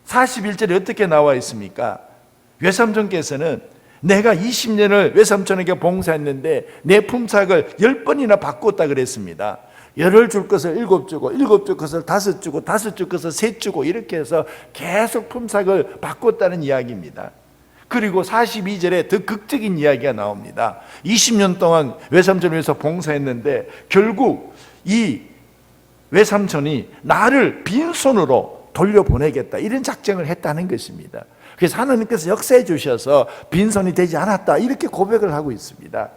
41절에 어떻게 나와 있습니까? 외삼촌께서는 내가 20년을 외삼촌에게 봉사했는데 내 품삯을 10번이나 바꿨다 그랬습니다. 열을 줄 것을 7주고 7줄 것을 5주고 5줄 것을 3주고 이렇게 해서 계속 품삯을 바꿨다는 이야기입니다. 그리고 42절에 더 극적인 이야기가 나옵니다. 20년 동안 외삼촌을 위해서 봉사했는데 결국 이 외삼촌이 나를 빈손으로 돌려보내겠다 이런 작정을 했다는 것입니다. 그래서 하나님께서 역사해 주셔서 빈손이 되지 않았다 이렇게 고백을 하고 있습니다.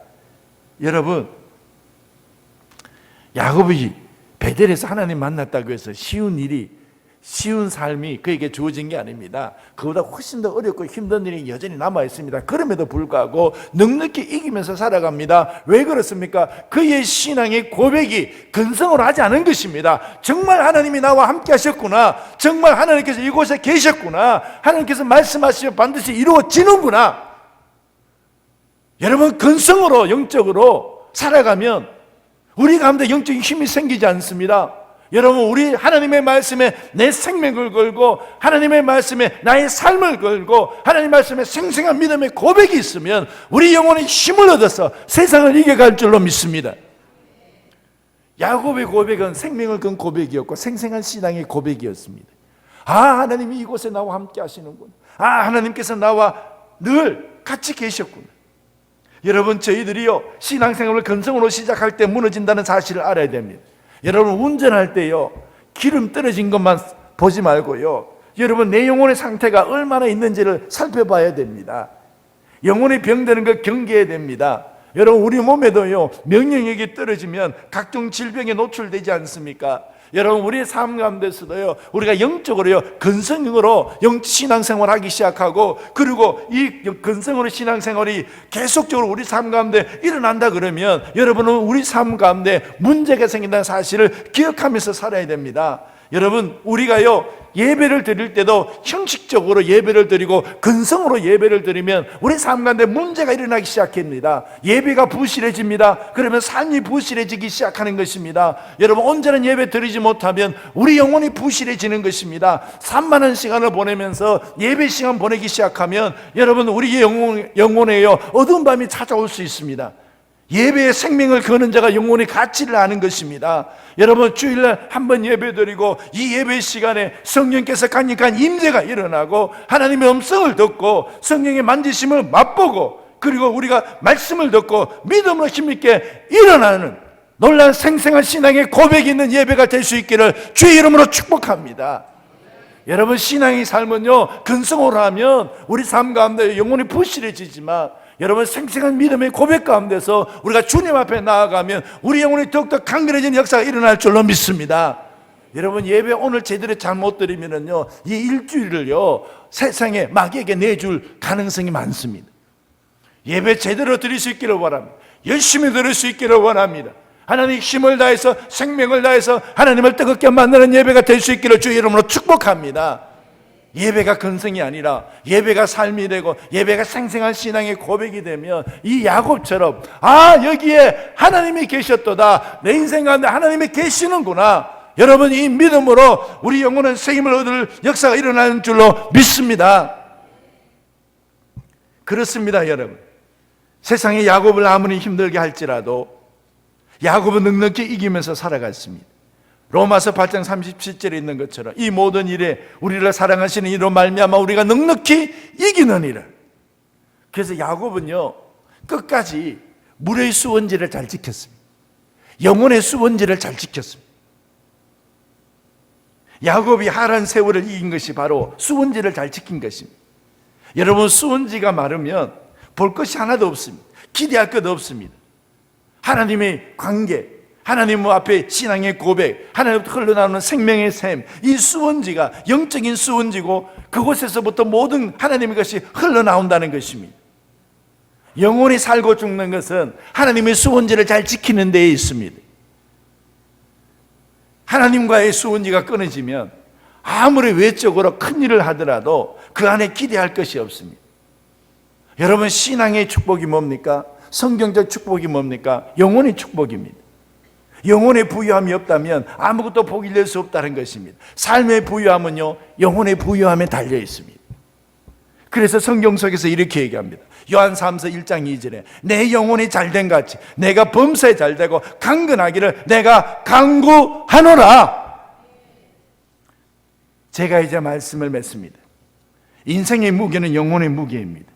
여러분, 야곱이 베델에서 하나님 만났다고 해서 쉬운 삶이 그에게 주어진 게 아닙니다. 그보다 훨씬 더 어렵고 힘든 일이 여전히 남아 있습니다. 그럼에도 불구하고 넉넉히 이기면서 살아갑니다. 왜 그렇습니까? 그의 신앙의 고백이 근성으로 하지 않은 것입니다. 정말 하나님이 나와 함께 하셨구나, 정말 하나님께서 이곳에 계셨구나, 하나님께서 말씀하시면 반드시 이루어지는구나. 여러분, 근성으로 영적으로 살아가면 우리 가운데 영적인 힘이 생기지 않습니다. 여러분, 우리 하나님의 말씀에 내 생명을 걸고 하나님의 말씀에 나의 삶을 걸고 하나님의 말씀에 생생한 믿음의 고백이 있으면 우리 영혼의 힘을 얻어서 세상을 이겨갈 줄로 믿습니다. 야곱의 고백은 생명을 건 고백이었고 생생한 신앙의 고백이었습니다. 아, 하나님이 이곳에 나와 함께 하시는구나. 아, 하나님께서 나와 늘 같이 계셨구나. 여러분, 저희들이요 신앙생활을 근성으로 시작할 때 무너진다는 사실을 알아야 됩니다. 여러분, 운전할 때요 기름 떨어진 것만 보지 말고요, 여러분 내 영혼의 상태가 얼마나 있는지를 살펴봐야 됩니다. 영혼이 병드는 걸 경계해야 됩니다. 여러분, 우리 몸에도요 면역력이 떨어지면 각종 질병에 노출되지 않습니까? 여러분, 우리의 삶 가운데서도요 우리가 영적으로요 근성으로 신앙생활을 하기 시작하고, 그리고 이 근성으로 신앙생활이 계속적으로 우리 삶 가운데 일어난다 그러면 여러분은 우리 삶 가운데 문제가 생긴다는 사실을 기억하면서 살아야 됩니다. 여러분, 우리가요 예배를 드릴 때도 형식적으로 예배를 드리고 근성으로 예배를 드리면 우리 삶 가운데 문제가 일어나기 시작합니다. 예배가 부실해집니다. 그러면 삶이 부실해지기 시작하는 것입니다. 여러분, 온전한 예배 드리지 못하면 우리 영혼이 부실해지는 것입니다. 산만한 시간을 보내면서 예배 시간 보내기 시작하면 여러분, 우리의 영혼에요 어두운 밤이 찾아올 수 있습니다. 예배에 생명을 거는 자가 영혼의 가치를 아는 것입니다. 여러분, 주일날 한번 예배드리고 이 예배 시간에 성령께서 강력한 임재가 일어나고 하나님의 음성을 듣고 성령의 만지심을 맛보고, 그리고 우리가 말씀을 듣고 믿음으로 힘있게 일어나는 놀라운 생생한 신앙의 고백이 있는 예배가 될 수 있기를 주의 이름으로 축복합니다. 여러분, 신앙의 삶은요 근성으로 하면 우리 삶 가운데 영혼이 부실해지지만, 여러분 생생한 믿음의 고백 가운데서 우리가 주님 앞에 나아가면 우리 영혼이 더욱더 강렬해지는 역사가 일어날 줄로 믿습니다. 여러분, 예배 오늘 제대로 잘못 드리면은요 이 일주일을요 세상에 마귀에게 내줄 가능성이 많습니다. 예배 제대로 드릴 수 있기를 원합니다. 열심히 드릴 수 있기를 원합니다. 하나님 힘을 다해서 생명을 다해서 하나님을 뜨겁게 만드는 예배가 될 수 있기를 주의 이름으로 축복합니다. 예배가 근성이 아니라 예배가 삶이 되고 예배가 생생한 신앙의 고백이 되면 이 야곱처럼, 아, 여기에 하나님이 계셨도다, 내 인생 가운데 하나님이 계시는구나, 여러분 이 믿음으로 우리 영혼은 새 힘을 얻을 역사가 일어나는 줄로 믿습니다. 그렇습니다. 여러분, 세상에 야곱을 아무리 힘들게 할지라도 야곱은 넉넉히 이기면서 살아갔습니다. 로마서 8장 37절에 있는 것처럼 이 모든 일에 우리를 사랑하시는 이로 말미암아 우리가 넉넉히 이기느니라. 그래서 야곱은요 끝까지 물의 수원지를 잘 지켰습니다. 영혼의 수원지를 잘 지켰습니다. 야곱이 하란 세월을 이긴 것이 바로 수원지를 잘 지킨 것입니다. 여러분, 수원지가 마르면 볼 것이 하나도 없습니다. 기대할 것 없습니다. 하나님의 관계, 하나님 앞에 신앙의 고백, 하나님부터 흘러나오는 생명의 샘, 이 수원지가 영적인 수원지고 그곳에서부터 모든 하나님의 것이 흘러나온다는 것입니다. 영혼이 살고 죽는 것은 하나님의 수원지를 잘 지키는 데에 있습니다. 하나님과의 수은지가 끊어지면 아무리 외적으로 큰 일을 하더라도 그 안에 기대할 것이 없습니다. 여러분, 신앙의 축복이 뭡니까? 성경적 축복이 뭡니까? 영혼의 축복입니다. 영혼의 부유함이 없다면 아무것도 복이 될 수 없다는 것입니다. 삶의 부유함은요, 영혼의 부유함에 달려 있습니다. 그래서 성경 속에서 이렇게 얘기합니다. 요한 3서 1장 2절에 내 영혼이 잘된 같이 내가 범사에 잘되고 강건하기를 내가 간구하노라. 제가 이제 말씀을 맺습니다. 인생의 무게는 영혼의 무게입니다.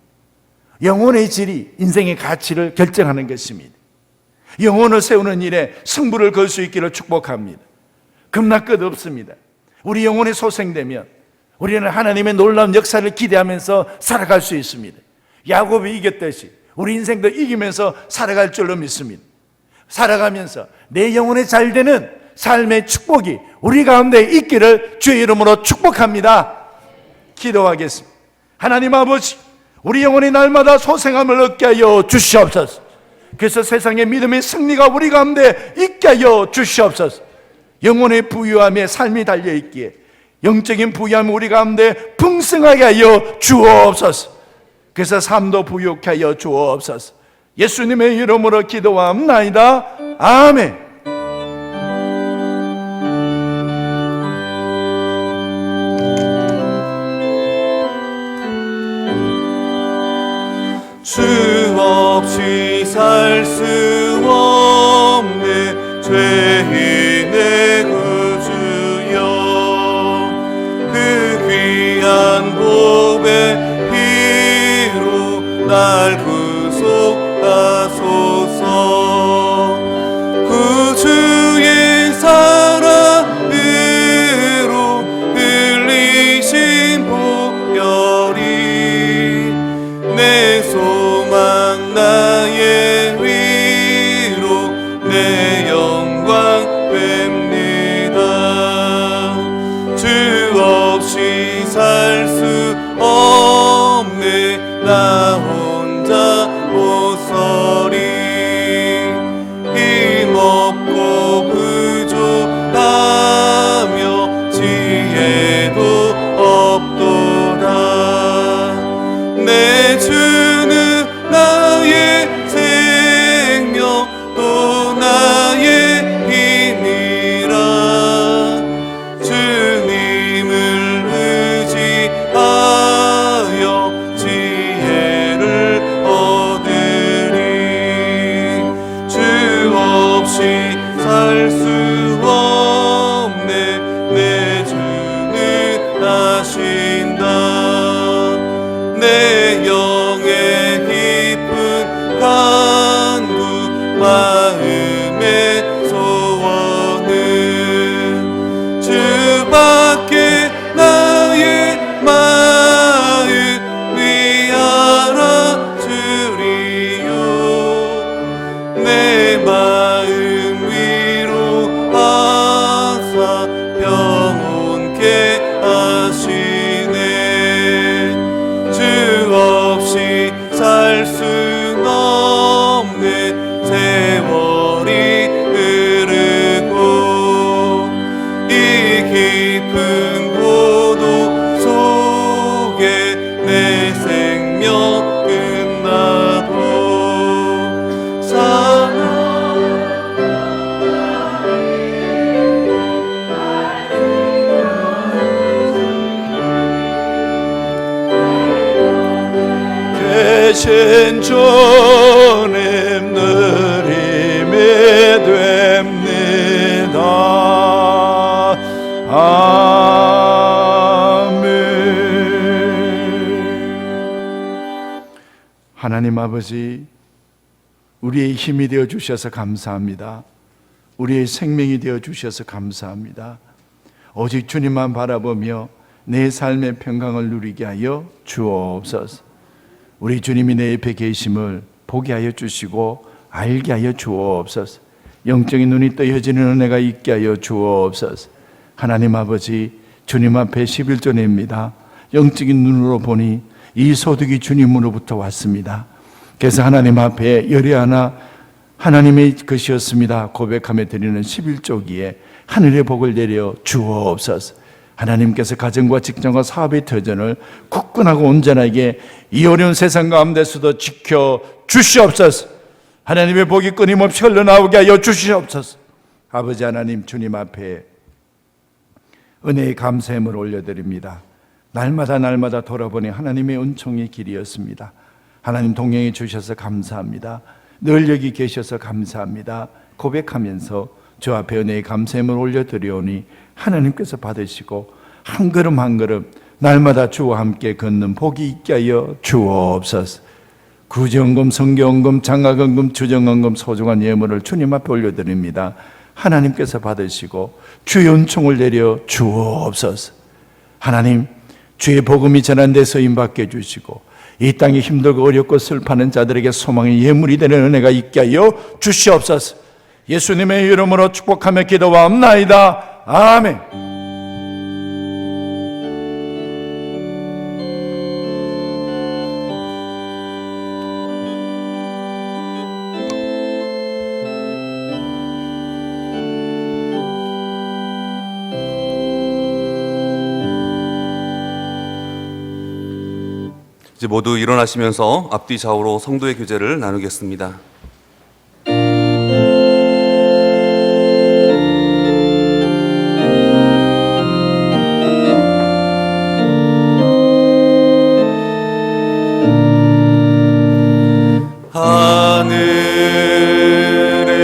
영혼의 질이 인생의 가치를 결정하는 것입니다. 영혼을 세우는 일에 승부를 걸 수 있기를 축복합니다. 금나 끝 없습니다. 우리 영혼이 소생되면 우리는 하나님의 놀라운 역사를 기대하면서 살아갈 수 있습니다. 야곱이 이겼듯이 우리 인생도 이기면서 살아갈 줄로 믿습니다. 살아가면서 내 영혼에 잘되는 삶의 축복이 우리 가운데 있기를 주의 이름으로 축복합니다. 기도하겠습니다. 하나님 아버지, 우리 영혼이 날마다 소생함을 얻게 하여 주시옵소서. 그래서 세상의 믿음의 승리가 우리 가운데 있게 하여 주시옵소서. 영혼의 부유함에 삶이 달려있기에 영적인 부유함이 우리 가운데 풍성하게 하여 주옵소서. 그래서 삶도 부유케 하여 주옵소서. 예수님의 이름으로 기도합나이다. 아멘. 주 없이 살 수 없네 죄인의 구주여 그 귀한 보배 피로 날 구속하소서 구주의 사랑으로 흘리신 보혈이 내 소망 나의 위로 내 영광 뵙니다. 주 없이 살 수 없네 나 혼자 못서리 힘없고 부족하며 지혜도 없도다. 내 주는 나의 생명 또 나의 힘이라 주님을 의지하여 지혜를 얻으리. 주 없이 살 수 없네 내 주는 하신다. 내 영의 깊은 간구 마음의 소원은 주밖에 나의 마음 위하라 주리요. 내 마음 위로 하사 평온케 하시네. 주 없이 살 순 없네 세월이 흐르고 이 깊은 고독 속에 내 생명 끝나도 대신 주님 느림이 됩니다. 아멘. 하나님 아버지, 우리의 힘이 되어 주셔서 감사합니다. 우리의 생명이 되어 주셔서 감사합니다. 오직 주님만 바라보며 내 삶의 평강을 누리게 하여 주옵소서. 우리 주님이 내 옆에 계심을 보게 하여 주시고 알게 하여 주옵소서. 영적인 눈이 떠여지는 은혜가 있게 하여 주옵소서. 하나님 아버지, 주님 앞에 11조 냅니다. 영적인 눈으로 보니 이 소득이 주님으로부터 왔습니다. 그래서 하나님 앞에 열이 하나 하나님의 것이었습니다 고백하며 드리는 11조기에 하늘의 복을 내려 주옵소서. 하나님께서 가정과 직장과 사업의 터전을 굳건하고 온전하게 이 어려운 세상 가운데서도 지켜 주시옵소서. 하나님의 복이 끊임없이 흘러나오게 하여 주시옵소서. 아버지 하나님, 주님 앞에 은혜의 감사함을 올려드립니다. 날마다 돌아보니 하나님의 은총의 길이었습니다. 하나님 동행해 주셔서 감사합니다. 늘 여기 계셔서 감사합니다. 고백하면서 주 앞에 은혜의 감사함을 올려드리오니 하나님께서 받으시고 한 걸음 한 걸음 날마다 주와 함께 걷는 복이 있게 하여 주옵소서. 구제헌금, 성경헌금, 장학헌금, 주정헌금, 소중한 예물을 주님 앞에 올려드립니다. 하나님께서 받으시고 주의 은총을 내려 주옵소서. 하나님, 주의 복음이 전한 데 쓰임받게 해주시고 이 땅에 힘들고 어렵고 슬퍼하는 자들에게 소망의 예물이 되는 은혜가 있게 하여 주시옵소서. 예수님의 이름으로 축복하며 기도하옵나이다. 아멘. 이제 모두 일어나시면서 앞뒤 좌우로 성도의 교제를 나누겠습니다.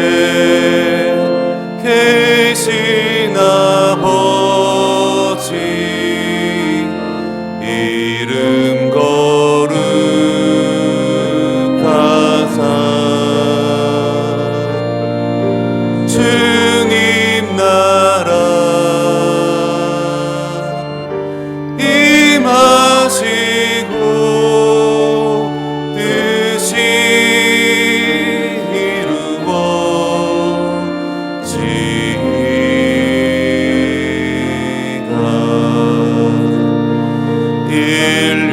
하늘에 계신 아버지 이름 거룩하사 주님 나라 임하시고 뜻이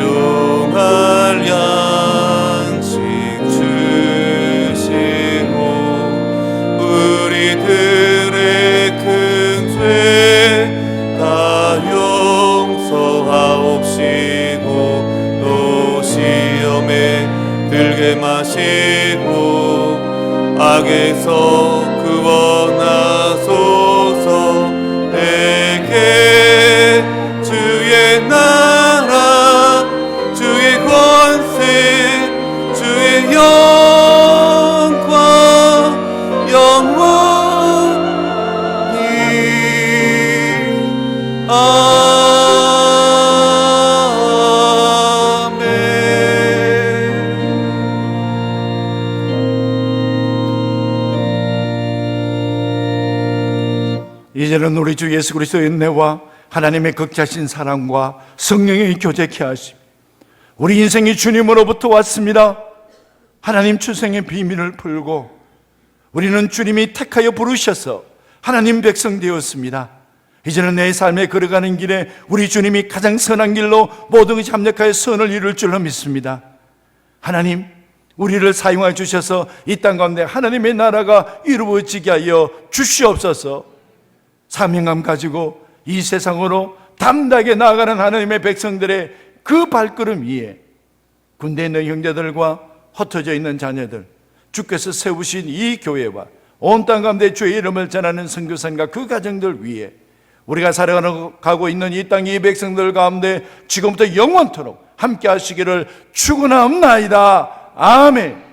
일용할 양식 주시고 우리들의 큰 죄 다 용서하옵시고 또 시험에 들게 마시고 악에서 구원하소서. 내게 주의 나라 주의 권세 주의 영광 영원히 아멘. 이제는 우리 주 예수 그리스도의 은혜와 하나님의 극차신 사랑과 성령의 교제케 하심, 우리 인생이 주님으로부터 왔습니다. 하나님 출생의 비밀을 풀고 우리는 주님이 택하여 부르셔서 하나님 백성 되었습니다. 이제는 내 삶에 걸어가는 길에 우리 주님이 가장 선한 길로 모든 것이 합력하여 선을 이룰 줄로 믿습니다. 하나님, 우리를 사용하여 주셔서 이 땅 가운데 하나님의 나라가 이루어지게 하여 주시옵소서. 사명감 가지고 이 세상으로 담대하게 나아가는 하나님의 백성들의 그 발걸음 위에 군대에 있는 형제들과 흩어져 있는 자녀들, 주께서 세우신 이 교회와 온 땅 가운데 주의 이름을 전하는 선교사님과 그 가정들 위에 우리가 살아가고 있는 이 땅의 백성들 가운데 지금부터 영원토록 함께 하시기를 축원하옵나이다. 아멘.